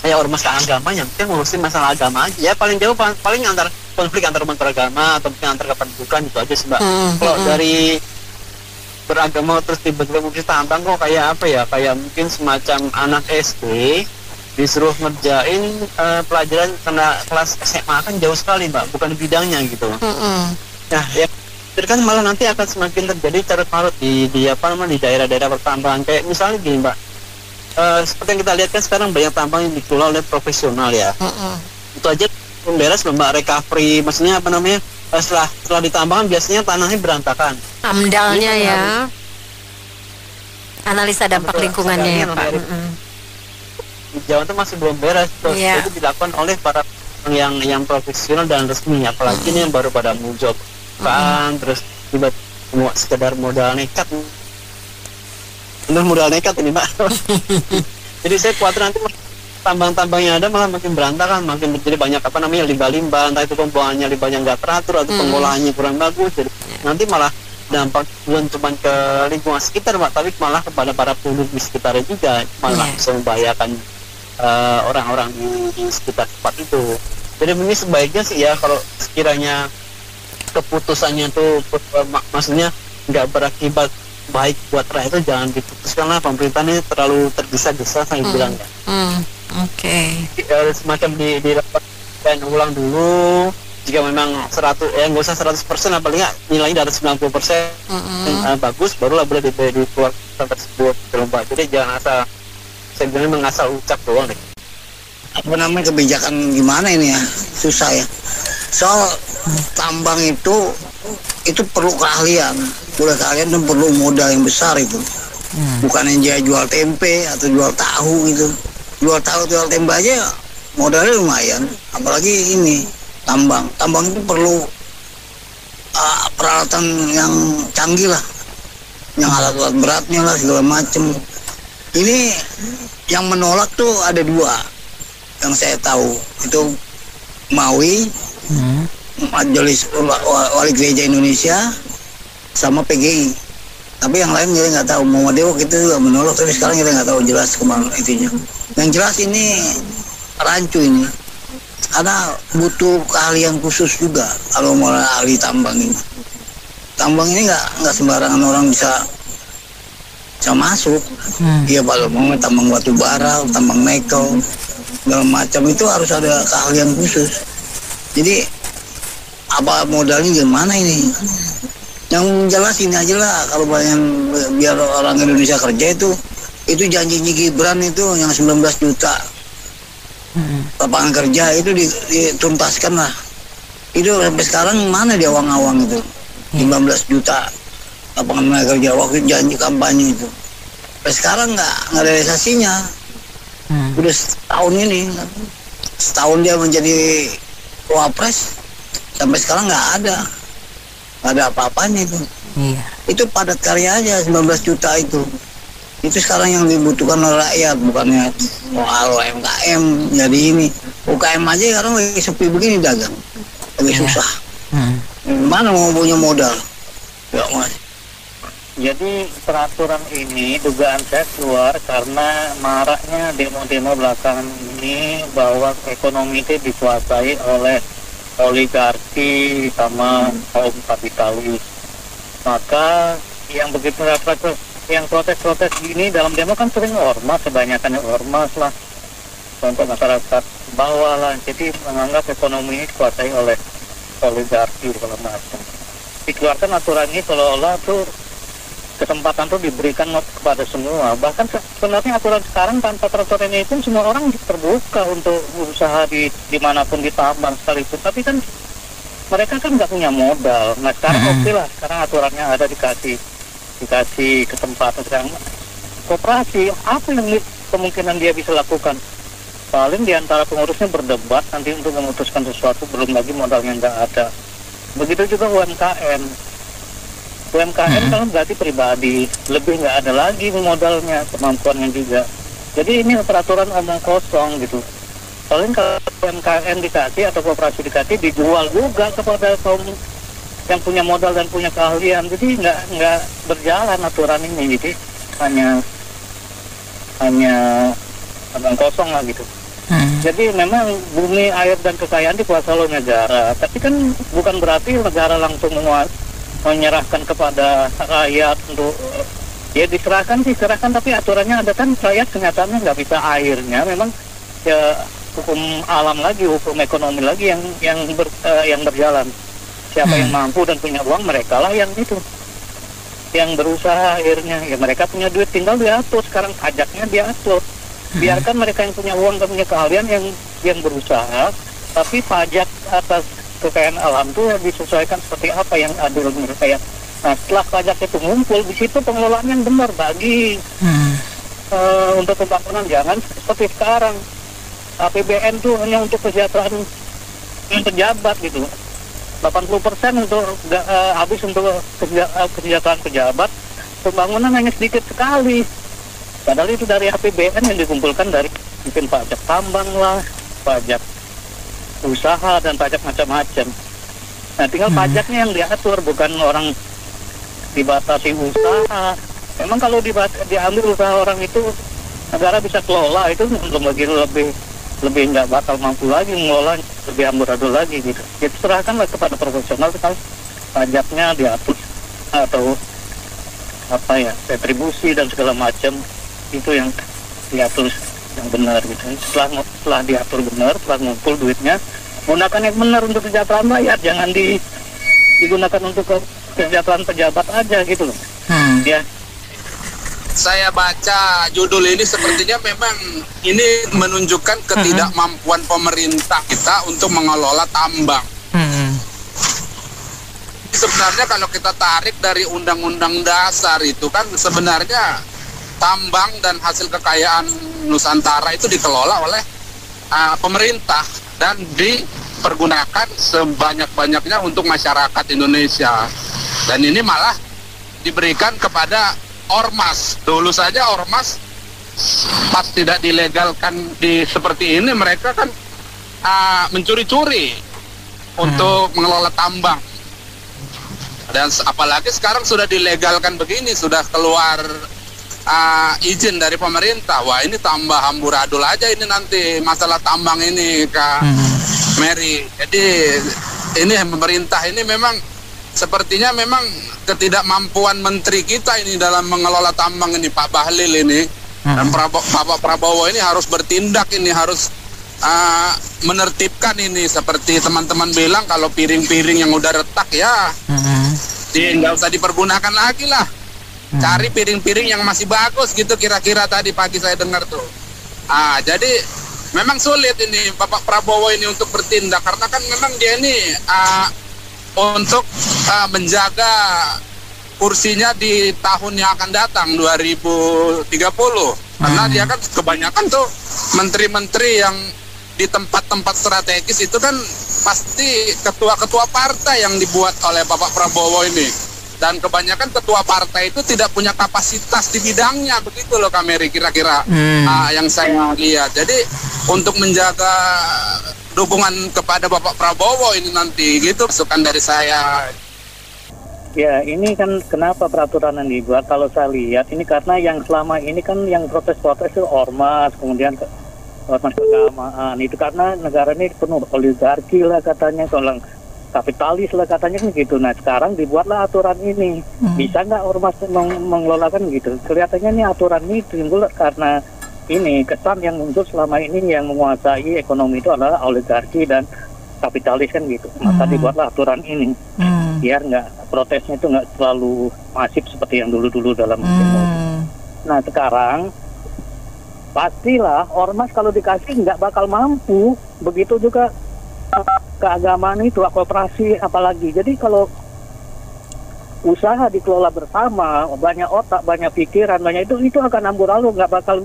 kayak ormas keagama yang penting ngurusin masalah agama aja ya, paling jauh paling antar konflik antar umat beragama atau mungkin antar kependudukan itu aja sih Mbak. Kalau dari beragama terus tiba-tiba mungkin tambang kok kayak apa ya, kayak mungkin semacam anak SD disuruh ngerjain pelajaran kena kelas SMA kan jauh sekali Mbak, bukan bidangnya gitu. Nah ya dikhawatirkan malah nanti akan semakin terjadi carut marut di daerah-daerah pertambangan. Kayak misalnya gini Mbak, seperti yang kita lihat kan sekarang banyak tambang yang dikelola oleh profesional ya. Itu aja beres Mbak, recovery, maksudnya setelah ditambang biasanya tanahnya berantakan. Amdalnya ya. Analisa dampak lingkungannya ya Pak. Di Jawa itu masih belum beres, itu dilakukan oleh para yang profesional dan resmi, apalagi ini yang baru pada muncul kan, terus tiba-tiba sekedar modal nekat. Benar modal nekat ini Pak. Jadi saya khawatir nanti tambang-tambang yang ada malah makin berantakan, makin terjadi banyak limbah-limbah, entah itu pembuangannya limbahnya nggak teratur atau pengolahannya kurang bagus. Jadi nanti malah dampak bukan cuma ke lingkungan sekitar Pak, tapi malah kepada para penduduk di sekitarnya juga, malah bisa membahayakan orang-orang di sekitar tempat itu. Jadi ini sebaiknya sih ya, kalau sekiranya keputusannya itu maksudnya nggak berakibat baik buat rakyat, itu jangan diputuskan lah. Pemerintah ini terlalu tergesa-gesa saya bilang ya. Semacam dilakukan ulang dulu. Jika memang 100 nggak usah 100%, apalagi nilainya dari 90% bagus, barulah boleh dikeluarkan tersebut. Jadi jangan asal, saya bilang mengasal ucap doang deh. Apa namanya kebijakan gimana ini ya, susah ya. Soal tambang itu perlu keahlian, dan perlu modal yang besar itu. Bukan yang jual tempe atau jual tahu gitu. Jual tempe aja modalnya lumayan, apalagi ini tambang itu perlu peralatan yang canggih lah, yang alat-alat beratnya lah segala macem. Ini yang menolak tuh ada dua yang saya tahu, itu MAUI, Majelis Wali Gereja Indonesia, sama PGI. Tapi yang lain kita nggak tahu. Muhammadiyah kita juga menolak, tapi sekarang kita nggak tahu jelas kemana itunya. Yang jelas ini rancu ini, karena butuh keahlian khusus juga kalau mau ahli tambang ini. Tambang ini nggak sembarangan orang bisa masuk. Iya, kalau mau tambang batu bara, tambang nikel, segala macam itu harus ada keahlian khusus. Jadi apa modalnya gimana ini? Yang jelas ini aja lah, kalau biar orang Indonesia kerja itu janjinya Gibran itu yang 19 juta lapangan kerja itu dituntaskan lah. Itu sampai sekarang mana dia awang-awang itu 19 juta lapangan kerja waktu janji kampanye itu. Sampai sekarang nggak realisasinya. Udah setahun dia menjadi wapres, sampai sekarang nggak ada apa-apanya itu. Itu padat karya aja 19 juta itu sekarang yang dibutuhkan oleh rakyat, bukannya soal UMKM. Jadi ini UKM aja sekarang lagi sepi begini, dagang lagi susah. Mana mau punya modal ya Mas? Jadi peraturan ini dugaan saya keluar karena maraknya demo-demo belakangan ini bahwa ekonomi itu dikuasai oleh oligarki sama kaum kapitalis. Maka yang begitu yang protes-protes gini dalam demo kan sering ormas, kebanyakan ormas lah, untuk masyarakat bawah lah. Jadi menganggap ekonomi ini dikuasai oleh oligarki segala macam. Dikeluarkan aturan ini seolah-olah tuh kesempatan tuh diberikan kepada semua. Bahkan sebenarnya aturan sekarang tanpa peraturan ini pun semua orang terbuka untuk usaha dimanapun di tambang sekalipun. Tapi kan mereka kan nggak punya modal. Nah sekarang oke lah, sekarang aturannya ada, dikasih kesempatan. Sekarang koperasi apa yang kemungkinan dia bisa lakukan? Paling diantara pengurusnya berdebat nanti untuk memutuskan sesuatu, belum lagi modalnya nggak ada. Begitu juga UMKM kan berarti pribadi, lebih nggak ada lagi modalnya, kemampuannya juga. Jadi ini peraturan omong kosong gitu. Paling kalau UMKM dikasih atau koperasi dikasih, dijual juga kepada kaum yang punya modal dan punya keahlian. Jadi nggak berjalan aturan ini. Jadi hanya omong kosong lah gitu. Jadi memang bumi, air dan kekayaan dikuasai oleh negara. Tapi kan bukan berarti negara langsung menyerahkan kepada rakyat untuk diserahkan, tapi aturannya ada kan, rakyat kenyataannya nggak bisa airnya. Memang ya hukum alam lagi, hukum ekonomi lagi yang berjalan. Siapa yang mampu dan punya uang, mereka lah yang itu, yang berusaha akhirnya. Ya mereka punya duit, tinggal diatur. Sekarang pajaknya diatur. Biarkan mereka yang punya uang dan punya keahlian yang berusaha, tapi pajak atas kekayaan alam itu disesuaikan seperti apa yang adil menurut saya. Nah, setelah pajak itu ngumpul, di situ pengelolaan yang benar bagi untuk pembangunan. Jangan seperti sekarang APBN itu hanya untuk kesejahteraan pejabat gitu. 80% untuk habis untuk kesejahteraan pejabat, pembangunan hanya sedikit sekali. Padahal itu dari APBN yang dikumpulkan dari mungkin pajak tambang lah, pajak usaha dan pajak macam-macam. Nah, tinggal pajaknya yang diatur, bukan orang dibatasi usaha. Memang kalau diambil usaha orang itu, negara bisa kelola, itu lebih nggak bakal mampu lagi mengelola, lebih amburadul lagi gitu. Jadi serahkanlah kepada profesional, kalau pajaknya diatur atau apa ya, retribusi dan segala macam itu yang diatur yang benar gitu. Setelah diatur benar, setelah ngumpul duitnya, gunakan yang benar untuk kesejahteraan rakyat, jangan digunakan untuk kesejahteraan pejabat aja gitu loh. Ya. Saya baca judul ini sepertinya memang ini menunjukkan ketidakmampuan pemerintah kita untuk mengelola tambang. Sebenarnya kalau kita tarik dari Undang-Undang Dasar itu kan sebenarnya tambang dan hasil kekayaan Nusantara itu dikelola oleh pemerintah dan dipergunakan sebanyak-banyaknya untuk masyarakat Indonesia. Dan ini malah diberikan kepada ormas. Dulu saja ormas pas tidak dilegalkan seperti ini, mereka kan mencuri-curi untuk mengelola tambang. Dan apalagi sekarang sudah dilegalkan begini, sudah keluar izin dari pemerintah. Wah, ini tambah amburadul aja ini nanti masalah tambang ini, Kak Mary. Jadi ini pemerintah ini memang sepertinya memang ketidakmampuan menteri kita ini dalam mengelola tambang ini, Pak Bahlil ini, dan Pak Prabowo ini harus bertindak, ini harus menertibkan ini. Seperti teman-teman bilang, kalau piring-piring yang udah retak ya nggak usah dipergunakan lagi lah. Cari piring-piring yang masih bagus gitu, kira-kira tadi pagi saya dengar tuh. Jadi memang sulit ini Bapak Prabowo ini untuk bertindak, karena kan memang dia ini untuk menjaga kursinya di tahun yang akan datang 2030. Karena dia kan kebanyakan tuh menteri-menteri yang di tempat-tempat strategis itu kan pasti ketua-ketua partai yang dibuat oleh Bapak Prabowo ini. Dan kebanyakan ketua partai itu tidak punya kapasitas di bidangnya, begitu loh Kak Mary, kira-kira yang saya lihat. Jadi untuk menjaga dukungan kepada Bapak Prabowo ini nanti, gitu masukan dari saya. Ya, ini kan kenapa peraturan yang dibuat, kalau saya lihat ini karena yang selama ini kan yang protes-protes itu ormas, kemudian ormas keagamaan, itu karena negara ini penuh oligarki lah katanya, kalau kapitalis lah katanya kan gitu. Nah, sekarang dibuatlah aturan ini. Bisa nggak ormas mengelolakan gitu? Kelihatannya ini aturan ini timbul karena ini kesan yang muncul selama ini yang menguasai ekonomi itu adalah oligarki dan kapitalis kan gitu. Maka dibuatlah aturan ini biar nggak protesnya itu nggak terlalu masif seperti yang dulu-dulu dalam demo. Nah, sekarang pastilah ormas kalau dikasih nggak bakal mampu. Begitu juga keagamaan itu, koperasi apalagi. Jadi kalau usaha dikelola bersama, banyak otak, banyak pikiran, banyak itu akan amburadul, nggak bakal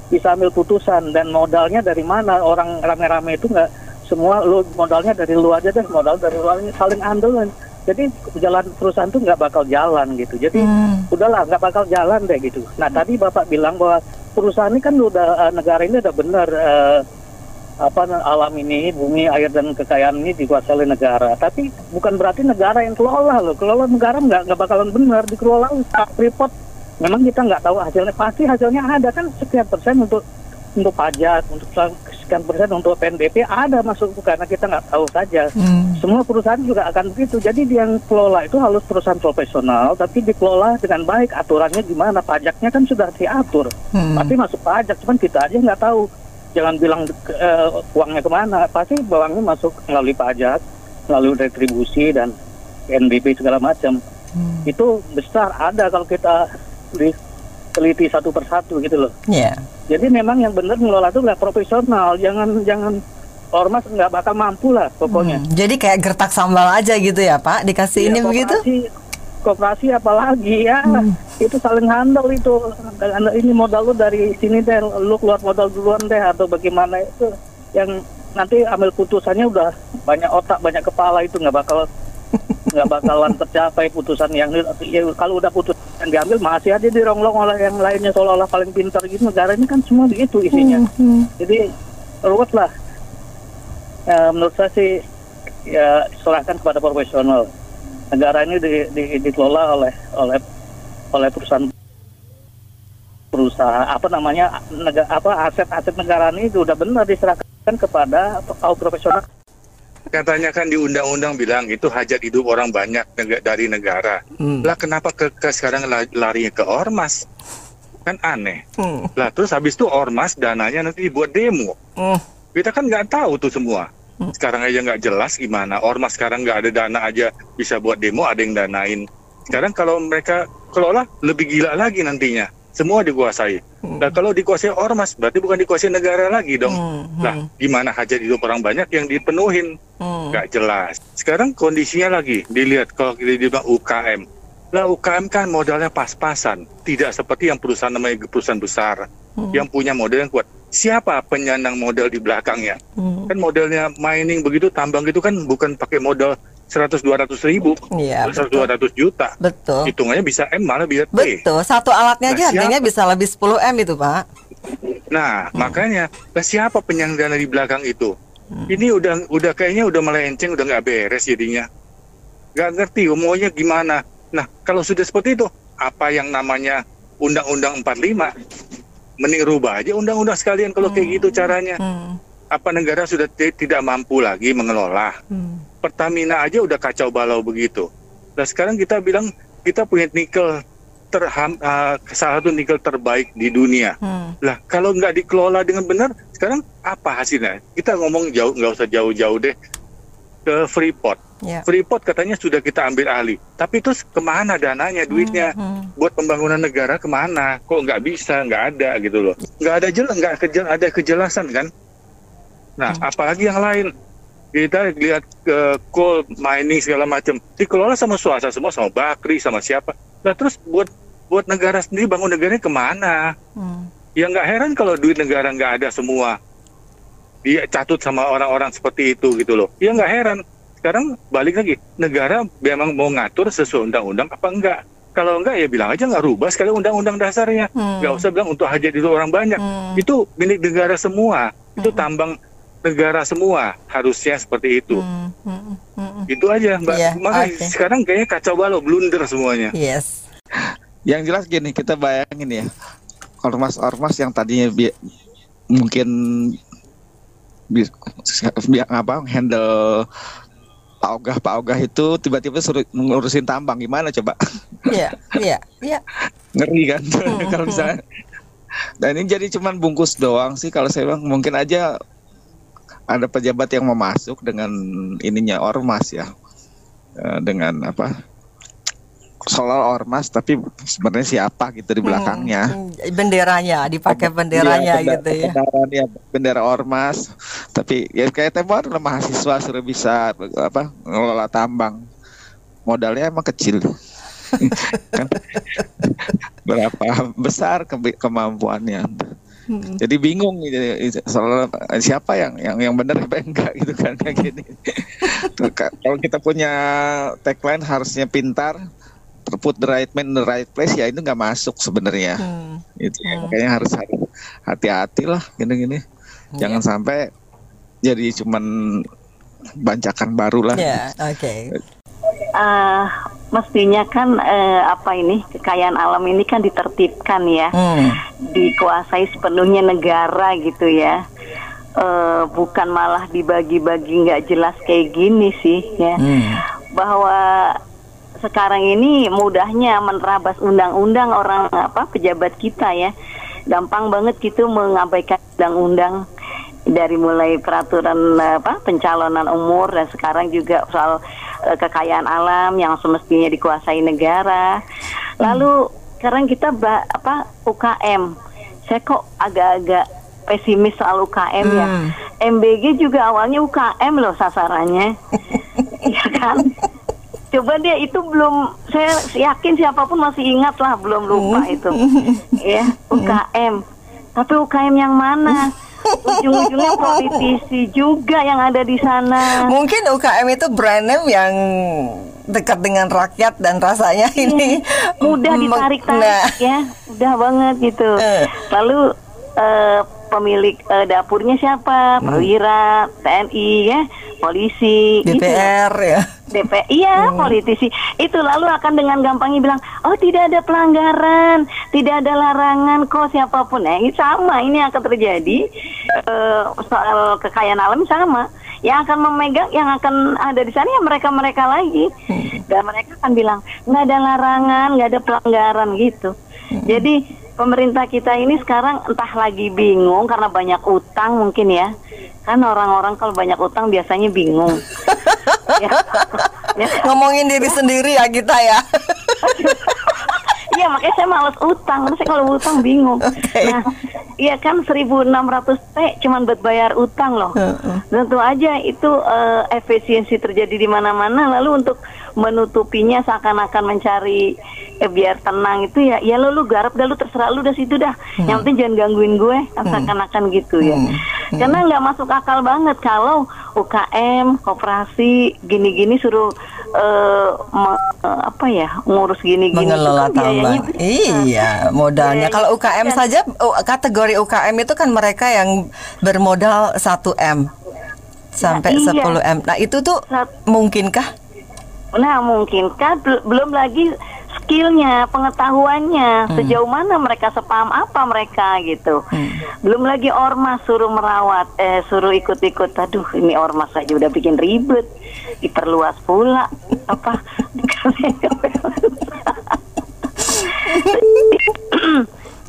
bisa ambil putusan. Dan modalnya dari mana? Orang rame-rame itu nggak semua modalnya dari luar aja deh, modal dari luar ini saling ambil. Jadi jalan perusahaan itu nggak bakal jalan gitu. Jadi udahlah, nggak bakal jalan deh gitu. Nah, tadi Bapak bilang bahwa perusahaan ini kan udah negara ini udah benar alam ini, bumi, air dan kekayaan ini dikuasai oleh negara. Tapi bukan berarti negara yang kelola loh. Kelola negara nggak bakalan benar dikelola Freeport. Memang kita nggak tahu hasilnya, pasti hasilnya ada kan sekian persen untuk pajak, untuk sekian persen untuk PNBP ada masuk, karena kita nggak tahu saja. Semua perusahaan juga akan begitu. Jadi yang kelola itu harus perusahaan profesional, tapi dikelola dengan baik. Aturannya gimana? Pajaknya kan sudah diatur, tapi masuk pajak, cuman kita aja nggak tahu. Jangan bilang uangnya kemana, pasti uangnya masuk melalui pajak, melalui retribusi dan PNBP segala macam. Itu besar, ada kalau kita teliti satu persatu gitu loh. Jadi memang yang benar ngelola itu profesional, jangan ormas nggak bakal mampu lah pokoknya. Jadi kayak gertak sambal aja gitu ya Pak, dikasih ini begitu? Koperasi apalagi ya, itu saling handal itu. Ini modal lu dari sini deh, lu keluar modal duluan deh atau bagaimana, itu yang nanti ambil putusannya udah banyak otak banyak kepala, itu nggak bakalan tercapai putusan yang ya, kalau udah putusan yang diambil masih aja dironglong oleh yang lainnya seolah-olah paling pintar gitu. Negara ini kan semua begitu isinya. Jadi ruwet lah. Menurut saya sih ya serahkan kepada profesional. Negara ini dikelola oleh perusahaan aset negara ini udah benar diserahkan kepada kaum profesional. Katanya kan di undang-undang bilang itu hajat hidup orang banyak dari negara. Lah kenapa sekarang larinya ke ormas? Kan aneh. Lah terus habis itu ormas dananya nanti dibuat demo. Kita kan nggak tahu tuh semua. Sekarang aja nggak jelas gimana. Ormas sekarang nggak ada dana aja bisa buat demo, ada yang danain. Sekarang kalau mereka kelola lebih gila lagi nantinya. Semua dikuasai. Nah kalau dikuasai ormas berarti bukan dikuasai negara lagi dong. Lah gimana hajat hidup orang banyak yang dipenuhin? Nggak jelas. Sekarang kondisinya lagi dilihat kalau kita bilang UKM. Lah UKM kan modalnya pas-pasan. Tidak seperti yang perusahaan namanya perusahaan besar. Yang punya modal yang kuat. Siapa penyandang modal di belakangnya? Kan modelnya mining begitu, tambang gitu kan bukan pakai modal 100-200 ribu, 100-200 juta. Betul. Hitungannya bisa M malah bisa T. Betul, satu alatnya aja harganya bisa lebih 10 M itu Pak. Nah makanya siapa penyandang di belakang itu? Ini udah kayaknya udah melenceng, udah nggak beres jadinya. Nggak ngerti maunya gimana. Nah kalau sudah seperti itu, apa yang namanya Undang-Undang 45? Mending rubah aja undang-undang sekalian kalau kayak gitu caranya. Apa negara sudah tidak mampu lagi mengelola? Pertamina aja udah kacau balau begitu. Nah sekarang kita bilang kita punya nikel salah satu nikel terbaik di dunia. Lah kalau nggak dikelola dengan benar, sekarang apa hasilnya? Kita ngomong jauh, nggak usah jauh-jauh deh ke Freeport. Freeport katanya sudah kita ambil alih, tapi terus kemana dananya, duitnya buat pembangunan negara kemana? Kok nggak bisa, nggak ada gitu loh, nggak ada kejelasan kan? Nah, apalagi yang lain kita lihat ke coal mining segala macam dikelola sama swasta semua, sama Bakri, sama siapa? Nah terus buat negara sendiri bangun negaranya kemana? Ya nggak heran kalau duit negara nggak ada semua, dia catut sama orang-orang seperti itu gitu loh. Ya nggak heran. Sekarang balik lagi, negara memang mau ngatur sesuai undang-undang apa enggak? Kalau enggak ya bilang aja nggak rubah sekali undang-undang dasarnya. Nggak usah bilang untuk hajat itu orang banyak. Itu milik negara semua. Itu tambang negara semua. Harusnya seperti itu. Itu aja Mbak. Makanya sekarang kayaknya kacau balau, blunder semuanya. Yang jelas gini, kita bayangin ya, ormas-ormas yang tadinya mungkin handle Pak Ogah itu tiba-tiba suruh ngurusin tambang, gimana coba? Iya. Ngeri kan kalau misalnya. Dan ini jadi cuman bungkus doang sih kalau saya bilang. Mungkin aja ada pejabat yang mau masuk dengan ininya ormas ya, dengan apa? Soal ormas, tapi sebenarnya siapa gitu di belakangnya? Benderanya, dipakai benderanya gitu ya. Bendera ormas, tapi ya kayak tempat mahasiswa sudah bisa ngelola tambang, modalnya emang kecil. Kan berapa besar kemampuannya? Jadi bingung soal siapa yang benar apa enggak gitu kan, kayak gini. Kalau kita punya tagline harusnya pintar, put the right man in the right place, ya itu nggak masuk sebenarnya. Itu makanya harus hati-hati lah gini-gini. Jangan sampai jadi cuman bancakan baru lah. Mestinya kan kekayaan alam ini kan ditertibkan ya, dikuasai sepenuhnya negara gitu ya. Bukan malah dibagi-bagi nggak jelas kayak gini sih ya. Bahwa sekarang ini mudahnya menerabas undang-undang pejabat kita ya. Gampang banget gitu mengabaikan undang-undang. dari mulai peraturan pencalonan umur dan sekarang juga soal kekayaan alam yang semestinya dikuasai negara. Lalu sekarang kita UKM. Saya kok agak-agak pesimis soal UKM ya. MBG juga awalnya UKM loh sasarannya. Iya kan? Coba dia itu belum, saya yakin siapapun masih ingat lah, belum lupa itu. Ya, UKM. Tapi UKM yang mana? Ujung-ujungnya politisi juga yang ada di sana. Mungkin UKM itu brand name yang dekat dengan rakyat dan rasanya ini mudah ditarik-tarik ya, mudah banget gitu. Lalu pemilik dapurnya siapa? Perwira, TNI ya, polisi, DPR gitu. Ya. DPR, iya, politisi. Itu lalu akan dengan gampangnya bilang, oh tidak ada pelanggaran, tidak ada larangan kok siapapun. Ini sama, ini akan terjadi soal kekayaan alam sama. Yang akan memegang, yang akan ada di sana ya mereka-mereka lagi. Dan mereka akan bilang, nggak ada larangan, nggak ada pelanggaran gitu. Jadi pemerintah kita ini sekarang entah lagi bingung karena banyak utang mungkin ya. Kan orang-orang kalau banyak utang biasanya bingung. Ya. Ngomongin diri sendiri ya kita ya. Iya, makanya saya malas utang. Karena saya kalau utang bingung. Nah, iya kan 1.600 T cuman buat bayar utang loh. Tentu aja itu efisiensi terjadi di mana-mana. Lalu untuk menutupinya seakan-akan mencari biar tenang itu ya lu garap dah, lu terserah lu dah situ dah. Yang penting jangan gangguin gue, seakan-akan gitu ya. Karena nggak masuk akal banget kalau UKM, koperasi gini-gini suruh ngurus gini-gini. Mengelola tambang. Iya, modalnya. Kalau UKM saja, kategori UKM itu kan mereka yang bermodal 1M sampai 10M. Nah, itu tuh mungkinkah? Nah, mungkinkah? Belum lagi skillnya, pengetahuannya, sejauh mana mereka, sepaham apa mereka gitu. Belum lagi ormas suruh merawat, suruh ikut-ikut. Aduh, ini ormas aja udah bikin ribet, diperluas pula apa?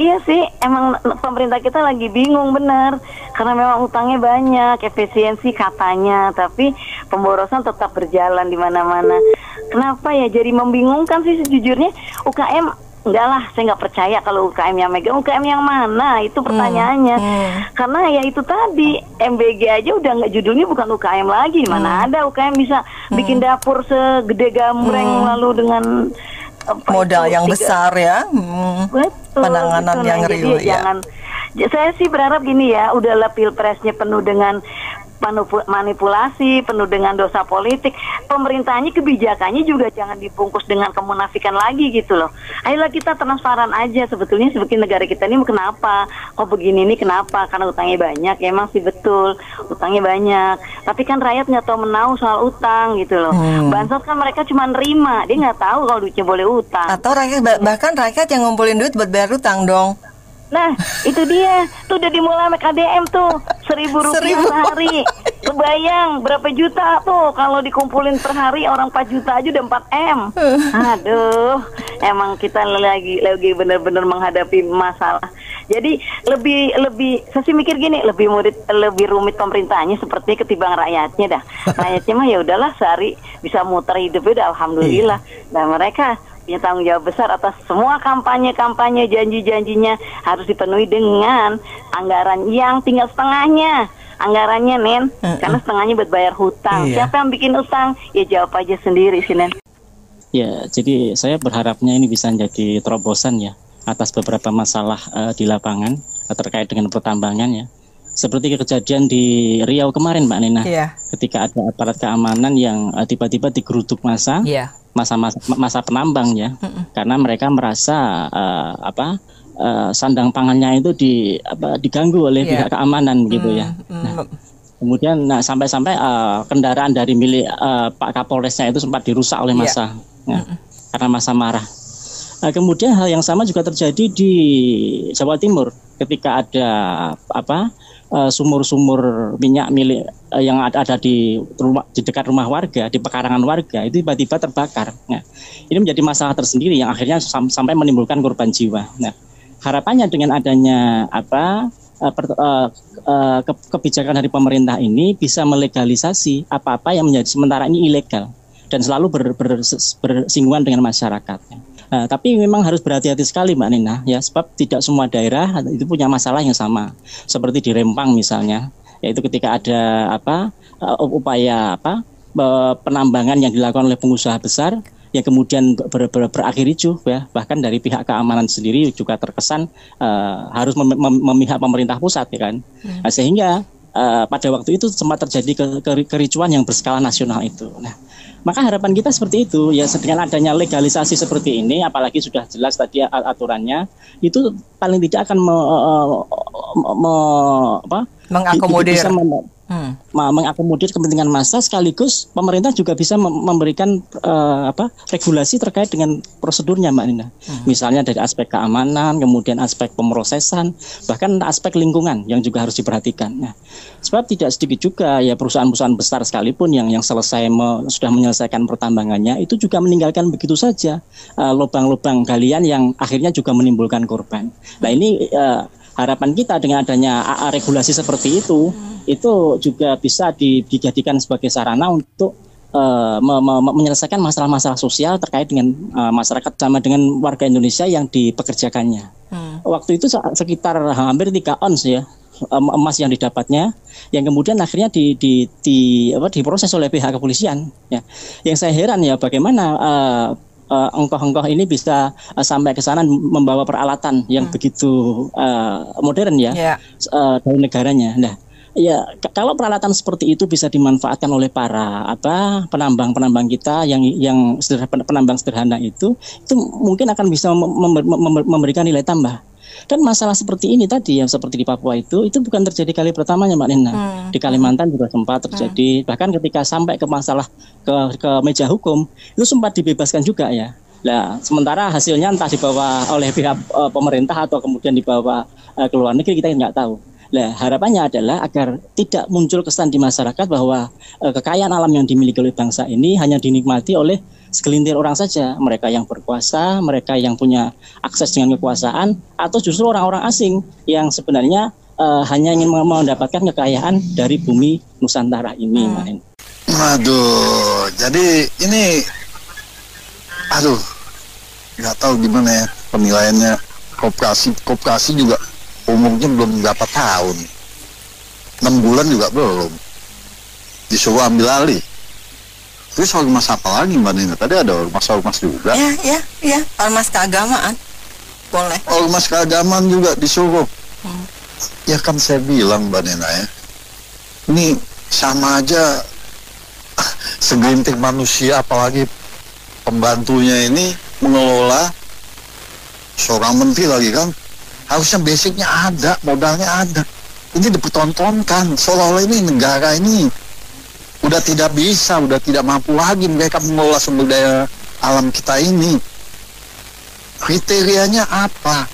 Iya sih, emang pemerintah kita lagi bingung benar, karena memang utangnya banyak, efisiensi katanya, tapi pemborosan tetap berjalan di mana-mana. Kenapa ya jadi membingungkan sih sejujurnya? UKM enggak lah, saya nggak percaya kalau UKM yang megang. UKM yang mana? Itu pertanyaannya. Karena ya itu tadi, MBG aja udah nggak, judulnya bukan UKM lagi. Mana ada UKM bisa bikin dapur segede gambreng lalu dengan modal yang besar ya. Betul, penanganan betul. yang real ya. Saya sih berharap gini ya, udahlah pilpresnya penuh dengan manipulasi, penuh dengan dosa politik. Pemerintahnya, kebijakannya juga jangan dibungkus dengan kemunafikan lagi gitu loh. Ayolah kita transparan aja, sebetulnya negara kita ini kenapa kok begini nih, kenapa? Karena utangnya banyak. Ya emang sih betul, utangnya banyak, tapi kan rakyat nggak tahu menau soal utang gitu loh. Bansos kan mereka cuma nerima, dia nggak tahu kalau duitnya boleh utang. Atau rakyat, bahkan rakyat yang ngumpulin duit buat bayar utang dong. Nah, itu dia. Tuh udah dimulai KDM tuh, Rp1.000 sehari. Kebayang berapa juta tuh kalau dikumpulin per hari, orang 4 juta aja udah 4M. Aduh, emang kita lagi benar-benar menghadapi masalah. Jadi saya sih mikir gini, lebih rumit pemerintahnya seperti ketimbang rakyatnya dah. Rakyatnya mah ya udahlah, sehari bisa muter hidupnya udah alhamdulillah. Dan mereka punya tanggung jawab besar atas semua kampanye, janji-janjinya harus dipenuhi dengan anggaran yang tinggal setengahnya. Anggarannya, Nen, karena setengahnya buat bayar hutang. Siapa yang bikin utang? Ya jawab aja sendiri sih, Nen. Ya, jadi saya berharapnya ini bisa jadi terobosan ya atas beberapa masalah di lapangan terkait dengan pertambangan ya. Seperti kejadian di Riau kemarin, Mbak Nena, ketika ada aparat keamanan yang tiba-tiba digeruduk massa penambang ya, karena mereka merasa sandang pangannya itu diganggu oleh pihak keamanan gitu ya. Kemudian sampai-sampai kendaraan dari milik Pak Kapolresnya itu sempat dirusak oleh massa karena massa marah. Kemudian hal yang sama juga terjadi di Jawa Timur ketika ada sumur-sumur minyak milik yang ada di dekat rumah warga, di pekarangan warga itu tiba-tiba terbakar. Nah, ini menjadi masalah tersendiri yang akhirnya sampai menimbulkan korban jiwa. Nah, harapannya dengan adanya kebijakan dari pemerintah ini bisa melegalisasi apa-apa yang menjadi sementara ini ilegal dan selalu bersinggungan dengan masyarakat. Tapi memang harus berhati-hati sekali Mbak Nina ya, sebab tidak semua daerah itu punya masalah yang sama. Seperti di Rempang misalnya, yaitu ketika ada upaya penambangan yang dilakukan oleh pengusaha besar yang kemudian berakhir ricuh ya, bahkan dari pihak keamanan sendiri juga terkesan harus memihak pemerintah pusat ya kan. Sehingga pada waktu itu sempat terjadi kericuan yang berskala nasional itu. Nah, maka harapan kita seperti itu ya, dengan adanya legalisasi seperti ini, apalagi sudah jelas tadi aturannya, itu paling tidak akan mengakomodir mengakomodir kepentingan massa, sekaligus pemerintah juga bisa memberikan regulasi terkait dengan prosedurnya Mbak Nina. Misalnya dari aspek keamanan, kemudian aspek pemrosesan, bahkan aspek lingkungan yang juga harus diperhatikan. Nah, sebab tidak sedikit juga ya perusahaan-perusahaan besar sekalipun yang selesai sudah menyelesaikan pertambangannya itu juga meninggalkan begitu saja lubang-lubang galian yang akhirnya juga menimbulkan korban. Nah ini harapan kita dengan adanya regulasi seperti itu juga bisa dijadikan sebagai sarana untuk menyelesaikan masalah-masalah sosial terkait dengan masyarakat sama dengan warga Indonesia yang dipekerjakannya. Waktu itu sekitar hampir 3 ons ya emas yang didapatnya, yang kemudian akhirnya diproses oleh pihak kepolisian. Ya. Yang saya heran ya bagaimana engkoh-engkoh ini bisa sampai ke sana membawa peralatan yang begitu modern ya dari negaranya. Nah, ya kalau peralatan seperti itu bisa dimanfaatkan oleh para penambang-penambang kita yang penambang sederhana itu mungkin akan bisa memberikan nilai tambah. Dan masalah seperti ini tadi yang seperti di Papua itu bukan terjadi kali pertamanya Mbak Nina. Di Kalimantan juga sempat terjadi. Bahkan ketika sampai ke masalah ke meja hukum itu sempat dibebaskan juga ya. Nah, sementara hasilnya entah dibawa oleh pihak pemerintah atau kemudian dibawa ke luar negeri, kita nggak tahu. Nah, harapannya adalah agar tidak muncul kesan di masyarakat bahwa kekayaan alam yang dimiliki oleh bangsa ini hanya dinikmati oleh segelintir orang saja, mereka yang berkuasa, mereka yang punya akses dengan kekuasaan, atau justru orang-orang asing yang sebenarnya hanya ingin mendapatkan kekayaan dari bumi Nusantara ini. Waduh, jadi ini, nggak tahu gimana ya penilaiannya. Koperasi juga umurnya belum berapa tahun, 6 bulan juga belum, disuruh ambil alih. Terus ormas apa lagi Mbak Nina? Tadi ada ormas juga. Iya, ormas keagamaan. Boleh. Ormas keagamaan juga disuruh. Ya kan saya bilang Mbak Nina ya, ini sama aja segelintir manusia, apalagi pembantunya ini mengelola, seorang menteri lagi kan, harusnya basicnya ada, modalnya ada. Ini dipertontonkan, seolah-olah ini negara ini udah tidak bisa, udah tidak mampu lagi mereka mengelola sumber daya alam kita ini. Kriterianya apa?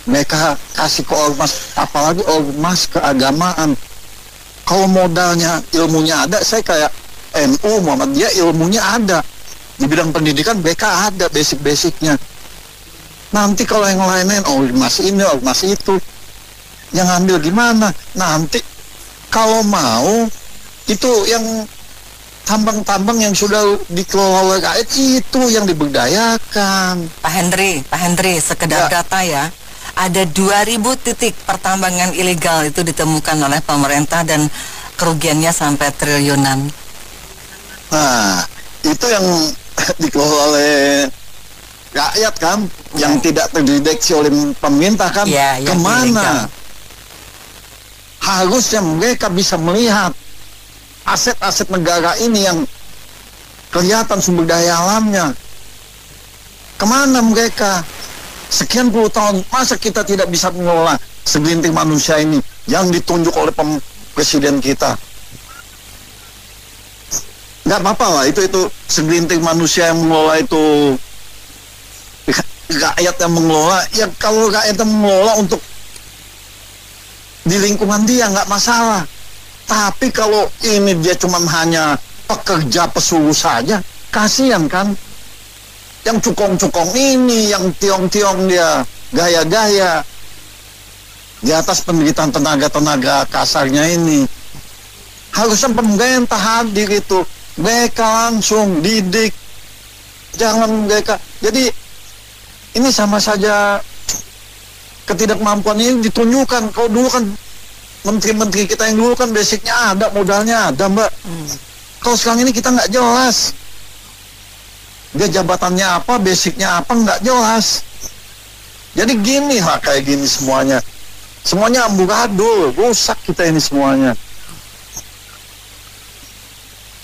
Mereka kasih ke ormas, apalagi ormas keagamaan. Kalau modalnya, ilmunya ada, saya kayak NU, Muhammadiyah, ilmunya ada. Di bidang pendidikan mereka ada basic-basicnya. Nanti kalau yang lain-lain, ormas ini, ormas itu, yang ambil gimana? Nanti kalau mau, itu yang tambang-tambang yang sudah dikelola oleh rakyat itu yang diberdayakan. Pak Hendri, sekedar data ya, ada 2000 titik pertambangan ilegal itu ditemukan oleh pemerintah dan kerugiannya sampai triliunan. Nah, itu yang dikelola oleh rakyat kan, yang tidak terdeteksi oleh pemerintah kan, kemana? Harusnya mereka bisa melihat aset-aset negara ini yang kelihatan sumber daya alamnya. Kemana mereka? Sekian puluh tahun, masa kita tidak bisa mengelola segelintir manusia ini yang ditunjuk oleh presiden kita? Nggak apa-apa lah, itu segelintir manusia yang mengelola itu, rakyat yang mengelola. Ya kalau rakyat yang mengelola untuk di lingkungan dia nggak masalah. Tapi kalau ini dia cuma hanya pekerja pesuruh saja, kasihan kan? Yang cukong-cukong ini, yang tiong-tiong dia gaya-gaya. di atas penderitaan tenaga-tenaga kasarnya ini. Harusnya pemerintah hadir itu, mereka langsung didik, jangan mereka. Jadi ini sama saja ketidakmampuan ini ditunjukkan. Kalau dulu kan menteri-menteri kita yang dulu kan basicnya ada, modalnya ada, Mbak. Kalau sekarang ini kita nggak jelas. Dia jabatannya apa, basicnya apa, nggak jelas. Jadi gini lah, kayak gini semuanya. Semuanya amburadul, rusak kita ini semuanya.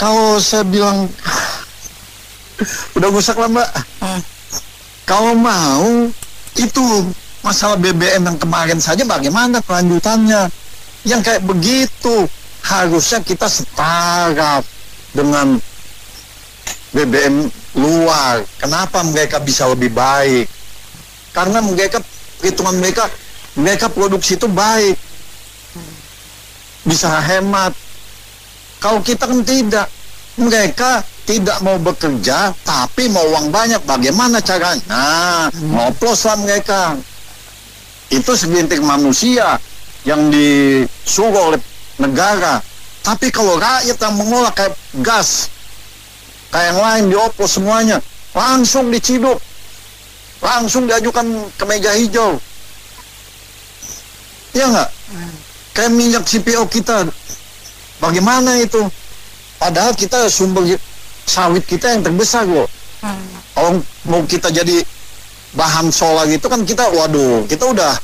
Kalau saya bilang, udah rusak lah, Mbak. Kalau mau, itu masalah BBM yang kemarin saja bagaimana kelanjutannya. Yang kayak begitu, harusnya kita setara dengan BBM luar. Kenapa mereka bisa lebih baik? Karena mereka, hitungan mereka produksi itu baik, bisa hemat. Kalau kita kan tidak, mereka tidak mau bekerja tapi mau uang banyak. Bagaimana caranya? Nah, ngoploslah mereka. Itu segelintir manusia yang disuruh oleh negara. Tapi kalau rakyat yang mengolah kayak gas, kayak yang lain dioplos semuanya, langsung diciduk, langsung diajukan ke meja hijau. Ya nggak? Kayak minyak CPO kita, bagaimana itu? Padahal kita sumber sawit kita yang terbesar loh. Kalau mau kita jadi bahan solar itu kan kita, waduh, kita udah,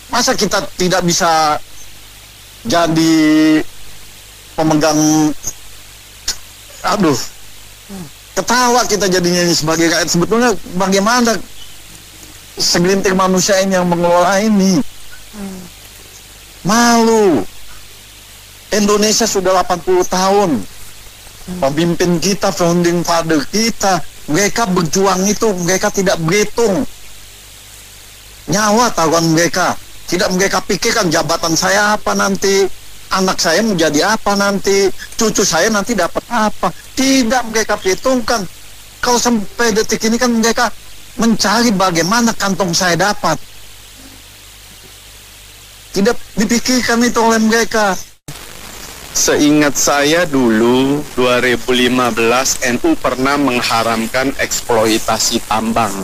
masa kita tidak bisa jadi pemegang, aduh, ketawa kita jadinya ini sebagai rakyat. Sebetulnya bagaimana segelintir manusia ini yang mengelola ini? Malu. Indonesia sudah 80 tahun. Pemimpin kita, founding father kita, mereka berjuang itu, mereka tidak berhitung nyawa taruhan mereka. Tidak mereka pikirkan jabatan saya apa nanti, anak saya menjadi apa nanti, cucu saya nanti dapat apa. Tidak mereka perhitungkan. Kalau sampai detik ini kan mereka mencari bagaimana kantong saya dapat. Tidak dipikirkan itu oleh mereka. Seingat saya dulu 2015 NU pernah mengharamkan eksploitasi tambang.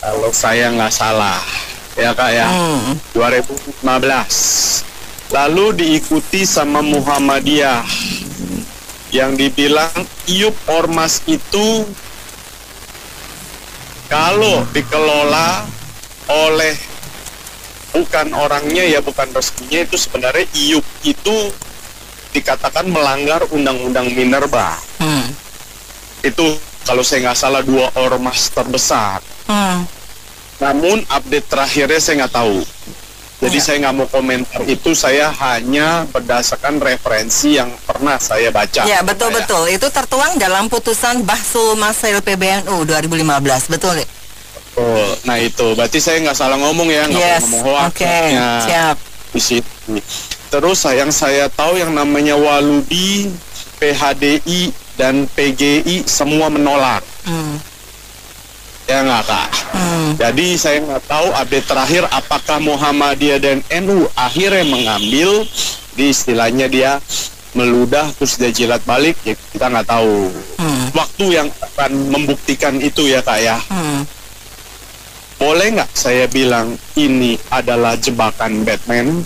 Kalau saya nggak salah, ya Kak ya, 2015. Lalu diikuti sama Muhammadiyah yang dibilang iup ormas itu kalau dikelola oleh bukan orangnya, ya bukan rezekinya, itu sebenarnya iup itu dikatakan melanggar undang-undang minerba. Itu kalau saya nggak salah 2 ormas terbesar. Namun update terakhirnya saya nggak tahu. Jadi saya nggak mau komentar itu, saya hanya berdasarkan referensi yang pernah saya baca. Ya, betul-betul. Itu tertuang dalam putusan Bahsul Masail PBNU 2015, betul ya? Betul. Nah itu, berarti saya nggak salah ngomong ya, nggak ngomong hoax. Siap. Di situ. Terus yang saya tahu yang namanya Waludi, PHDI, dan PGI semua menolak. Ya nggak Kak? Jadi saya nggak tahu update terakhir apakah Muhammadiyah dan NU akhirnya mengambil, di istilahnya dia meludah terus dia jilat balik, ya kita nggak tahu. Waktu yang akan membuktikan itu ya Kak ya. Boleh nggak saya bilang ini adalah jebakan Batman?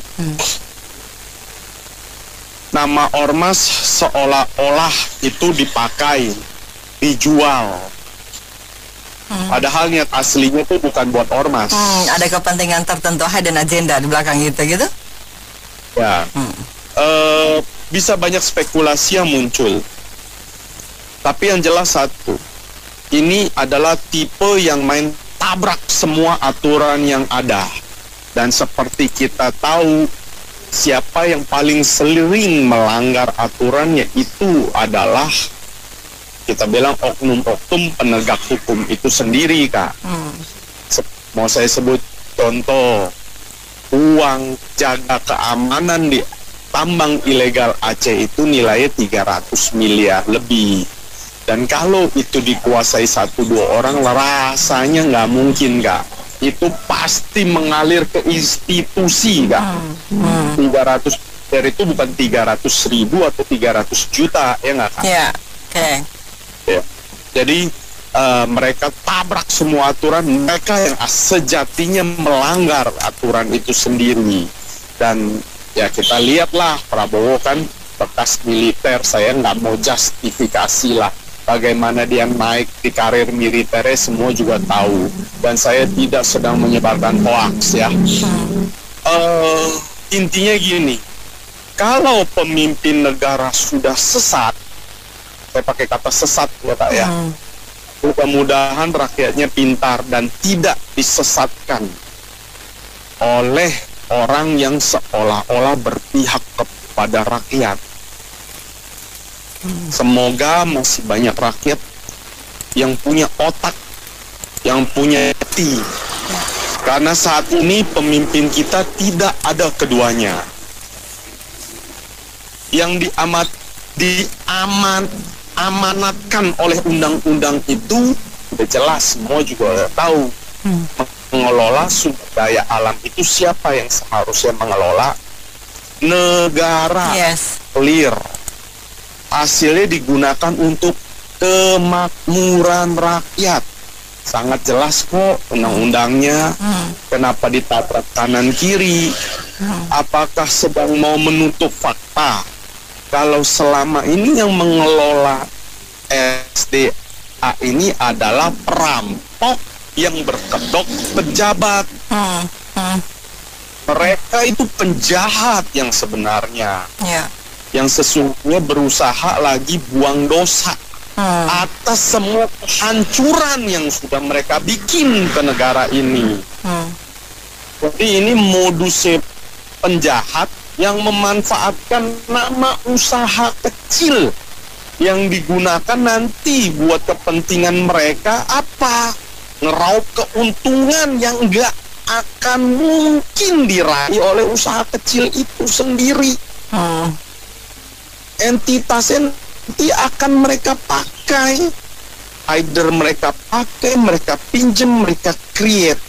Nama ormas seolah-olah itu dipakai, dijual. Padahal niat aslinya itu bukan buat ormas. Ada kepentingan tertentu, hidden agenda di belakang itu gitu? Ya. Bisa banyak spekulasi yang muncul. Tapi yang jelas satu, ini adalah tipe yang main tabrak semua aturan yang ada. Dan seperti kita tahu, siapa yang paling sering melanggar aturannya itu adalah, kita bilang, oknum-oknum penegak hukum itu sendiri Kak. Mau saya sebut contoh, uang jaga keamanan di tambang ilegal Aceh itu nilainya 300 miliar lebih. Dan kalau itu dikuasai 1-2 orang, rasanya nggak mungkin Kak itu pasti mengalir ke institusi kan. 300 miliar itu bukan 300.000 atau 300 juta, ya nggak kan? Ya, oke. Ya. Jadi mereka tabrak semua aturan, mereka yang sejatinya melanggar aturan itu sendiri. Dan ya kita lihatlah, Prabowo kan bekas militer, saya nggak mau justifikasi lah bagaimana dia naik di karir militernya, semua juga tahu. Dan saya tidak sedang menyebarkan hoax ya. Intinya gini, kalau pemimpin negara sudah sesat, saya pakai kata sesat ya Pak ya, mudah-mudahan rakyatnya pintar dan tidak disesatkan oleh orang yang seolah-olah berpihak kepada rakyat. Semoga masih banyak rakyat yang punya otak, yang punya hati. Karena saat ini pemimpin kita tidak ada keduanya. Yang diamanatkan oleh undang-undang itu sudah jelas, semua juga tahu. Mengelola sumber daya alam itu siapa yang seharusnya mengelola? Negara. Clear. Hasilnya digunakan untuk kemakmuran rakyat. Sangat jelas kok undang-undangnya. Kenapa ditabrak kanan kiri? Apakah sedang mau menutup fakta kalau selama ini yang mengelola SDA ini adalah perampok yang berkedok pejabat? Mereka itu penjahat yang sebenarnya, yang sesungguhnya berusaha lagi buang dosa atas semua kehancuran yang sudah mereka bikin ke negara ini. Jadi ini modusnya penjahat yang memanfaatkan nama usaha kecil yang digunakan nanti buat kepentingan mereka apa? Ngeraup keuntungan yang enggak akan mungkin diraih oleh usaha kecil itu sendiri. Entitasnya nanti akan mereka pakai, either mereka pakai, mereka pinjam, mereka create.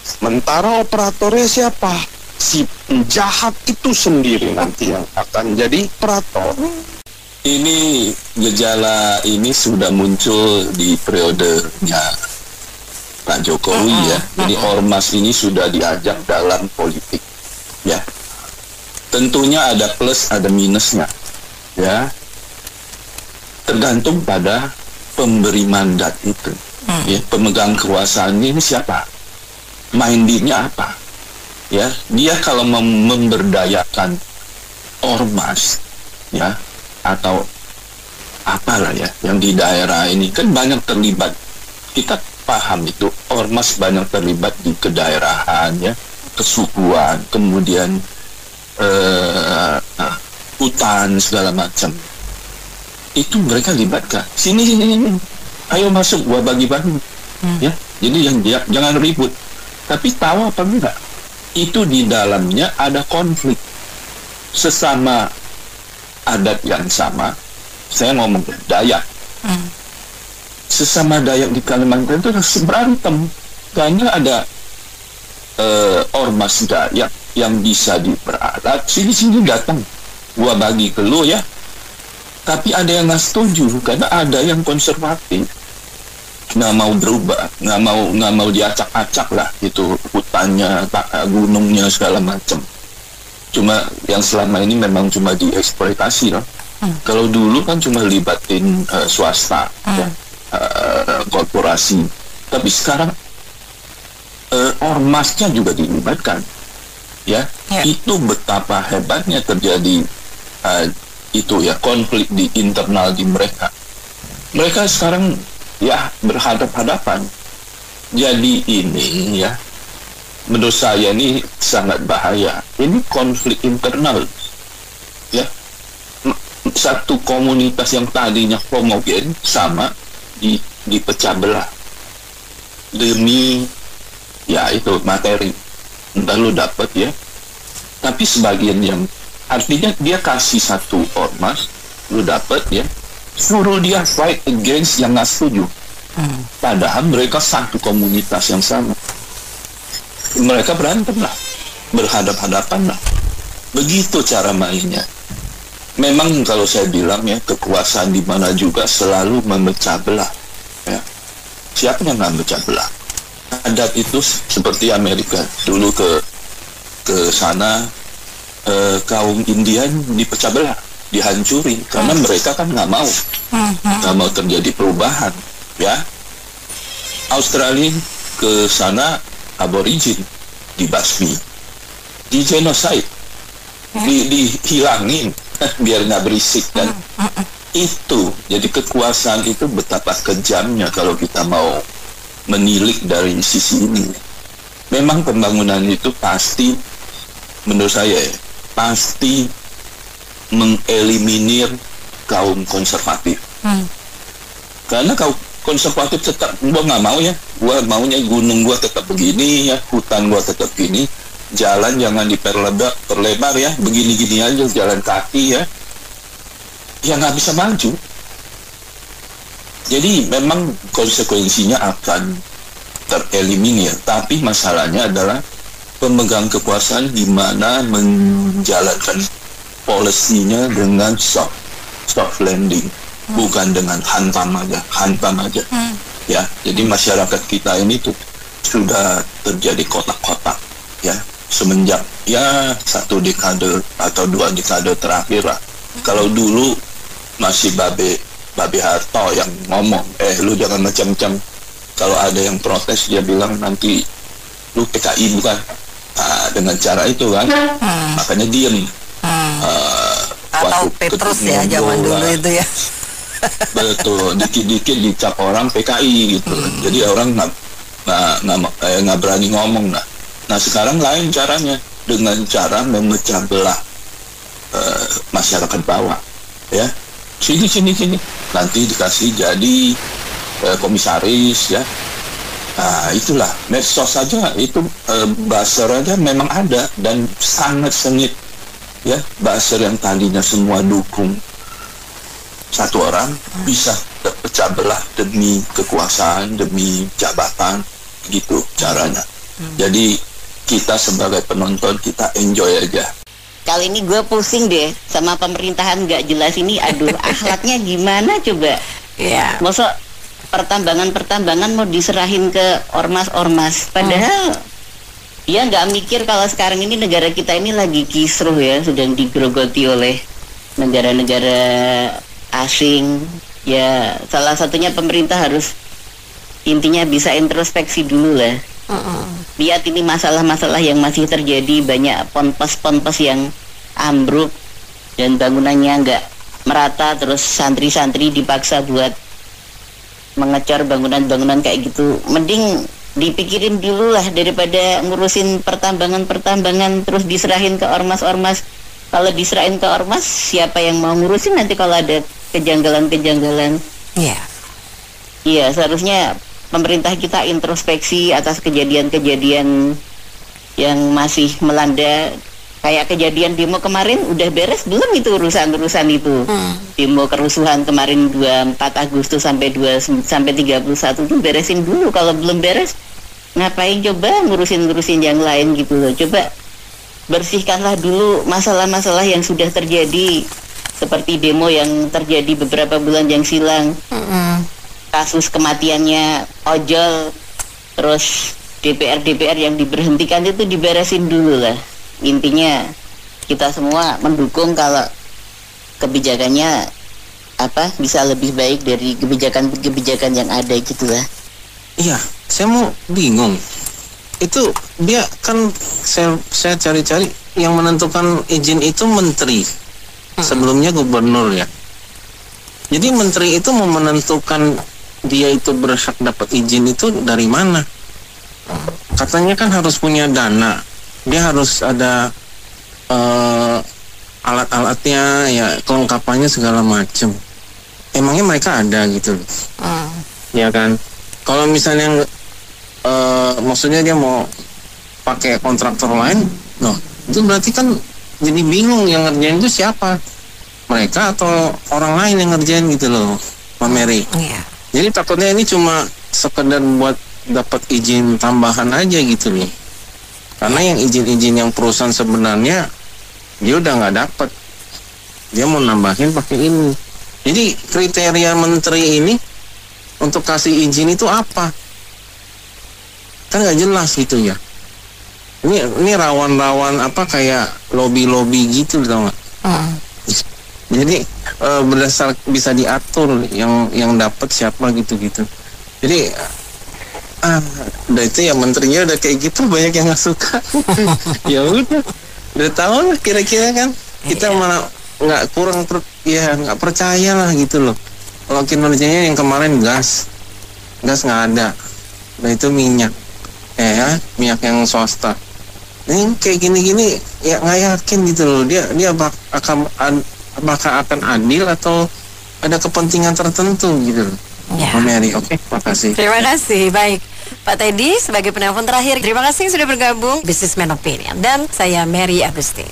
Sementara operatornya siapa? Si penjahat itu sendiri nanti yang akan jadi operator. Ini gejala ini sudah muncul di periodenya Pak Jokowi ya. Jadi ormas ini sudah diajak dalam politik ya. Tentunya ada plus ada minusnya ya. Tergantung pada pemberi mandat itu. Ya, pemegang kekuasaan ini siapa? Mindnya apa? Ya, dia kalau memberdayakan ormas ya atau apalah ya yang di daerah ini kan banyak terlibat. Kita paham itu ormas banyak terlibat di kedaerahan ya, kesukuan, kemudian hutan segala macam. Itu mereka libatkan. Sini, ayo masuk, gua bagi-bagi. Ya, jadi jangan ribut. Tapi tahu apa enggak? Itu di dalamnya ada konflik sesama adat yang sama. Saya ngomong Dayak. Sesama Dayak di Kalimantan itu berantem karena ada ormas Dayak yang bisa diperalat. Sini datang, gua bagi ke lu ya. Tapi ada yang nggak setuju karena ada yang konservatif, nggak mau berubah, nggak mau diacak-acak lah itu hutannya, gunungnya segala macam. Cuma yang selama ini memang cuma dieksploitasi loh. Kalau dulu kan cuma libatin swasta, ya, korporasi. Tapi sekarang ormasnya juga dilibatkan, ya. Itu betapa hebatnya terjadi itu ya konflik di internal di mereka. Mereka sekarang ya berhadap-hadapan. Jadi ini ya menurut saya ini sangat bahaya. Ini konflik internal ya. Satu komunitas yang tadinya homogen sama dipecah belah demi ya itu materi. Entah lu dapat ya. Tapi sebagian yang artinya dia kasih satu ormas, lu dapat ya, suruh dia fight against yang nggak setuju. Padahal mereka satu komunitas yang sama. mereka berantem lah, berhadap-hadapan lah. Begitu cara mainnya. Memang kalau saya bilang ya, kekuasaan di mana juga selalu memecah belah. Ya. Siapa yang nggak memecah belah? Adat itu seperti Amerika dulu ke sana, kaum Indian dipecah belah, dihancuri karena mereka kan nggak mau terjadi perubahan. Ya, Australia ke sana aborigin dibasmi, di genocide, dihilangin biar nggak berisik kan. Itu jadi kekuasaan itu betapa kejamnya kalau kita mau menilik dari sisi ini. Memang pembangunan itu pasti, menurut saya pasti mengeliminir kaum konservatif. Karena kaum konservatif tetap, gua nggak mau ya, gua maunya gunung gua tetap begini ya, hutan gua tetap gini, jalan jangan diperlebar ya, begini-gini aja jalan kaki ya nggak bisa maju. Jadi memang konsekuensinya akan tereliminir, tapi masalahnya adalah pemegang kekuasaan di mana menjalankan polisinya dengan soft landing, bukan dengan hantam aja. Ya, jadi masyarakat kita ini tuh sudah terjadi kotak-kotak ya, semenjak ya 1 dekade atau 2 dekade terakhir lah. Kalau dulu masih Babe Harto yang ngomong, lu jangan macam-macam. Kalau ada yang protes dia bilang nanti lu PKI bukan. Nah, dengan cara itu kan, makanya diem. Atau Petrus ya zaman dulu itu ya. Betul, dikit-dikit dicap orang PKI gitu. Jadi orang nggak berani ngomong. Nah sekarang lain caranya, dengan cara memecah belah masyarakat bawah. Ya, sini nanti dikasih jadi komisaris ya. Nah itulah, medsos saja itu buzzer aja memang ada dan sangat sengit ya. Buzzer yang tadinya semua dukung satu orang bisa terpecah belah demi kekuasaan, demi jabatan, gitu caranya. Jadi kita sebagai penonton kita enjoy aja. Kali ini gue pusing deh sama pemerintahan nggak jelas ini. Aduh, akhlaknya gimana coba? Ya. Masa pertambangan mau diserahin ke ormas-ormas, padahal dia nggak mikir kalau sekarang ini negara kita ini lagi kisruh ya, sedang digerogoti oleh negara-negara asing. Ya, salah satunya pemerintah harus intinya bisa introspeksi dulu lah. Lihat ini masalah-masalah yang masih terjadi, banyak ponpes-ponpes yang ambruk dan bangunannya nggak merata, terus santri-santri dipaksa buat mengecor bangunan-bangunan kayak gitu. Mending dipikirin dulu lah daripada ngurusin pertambangan terus diserahin ke ormas-ormas. Kalau diserahin ke ormas, siapa yang mau ngurusin nanti kalau ada kejanggalan-kejanggalan? Iya, seharusnya pemerintah kita introspeksi atas kejadian-kejadian yang masih melanda. Kayak kejadian demo kemarin, udah beres belum itu urusan-urusan itu? Demo kerusuhan kemarin 24 Agustus sampai 31 itu beresin dulu. Kalau belum beres, ngapain coba ngurusin yang lain gitu loh. Coba bersihkanlah dulu masalah-masalah yang sudah terjadi, seperti demo yang terjadi beberapa bulan yang silam. Kasus kematiannya ojol, terus DPR yang diberhentikan itu diberesin dulu lah. Intinya kita semua mendukung kalau kebijakannya bisa lebih baik dari kebijakan yang ada gitu lah. Iya, saya mau bingung. Itu dia kan saya cari-cari yang menentukan izin itu menteri. Sebelumnya gubernur ya. Jadi menteri itu mau menentukan dia itu berhak dapat izin itu dari mana? Katanya kan harus punya dana, dia harus ada alat-alatnya ya, kelengkapannya segala macam. Emangnya mereka ada gitu? Ya kan? Kalau misalnya maksudnya dia mau pakai kontraktor lain, itu berarti kan jadi bingung yang ngerjain itu siapa? Mereka atau orang lain yang ngerjain gitu loh, Pak Mary. Jadi takutnya ini cuma sekedar buat dapat izin tambahan aja gitu loh. Karena yang izin-izin yang perusahaan sebenarnya dia udah nggak dapat, dia mau nambahin pakai ini. Jadi kriteria menteri ini untuk kasih izin itu apa? Kan nggak jelas gitu ya. Ini rawan-rawan apa kayak lobby-lobby gitu, tau nggak? Jadi berdasar bisa diatur yang dapat siapa gitu-gitu. Jadi udah itu ya menterinya udah kayak gitu, banyak yang nggak suka. Ya udah tahu lah kira-kira kan kita malah nggak nggak percaya lah gitu loh. Kalau kinerjanya yang kemarin gas nggak ada, nah itu minyak yang swasta. Ini kayak gini-gini ya nggak yakin gitu loh, dia apakah akan adil atau ada kepentingan tertentu gitu loh. Ya. Mary, oke, makasih. Terima kasih. Baik, Pak Teddy sebagai penelpon terakhir, terima kasih sudah bergabung Businessman Opinion, dan saya Mary Agustin.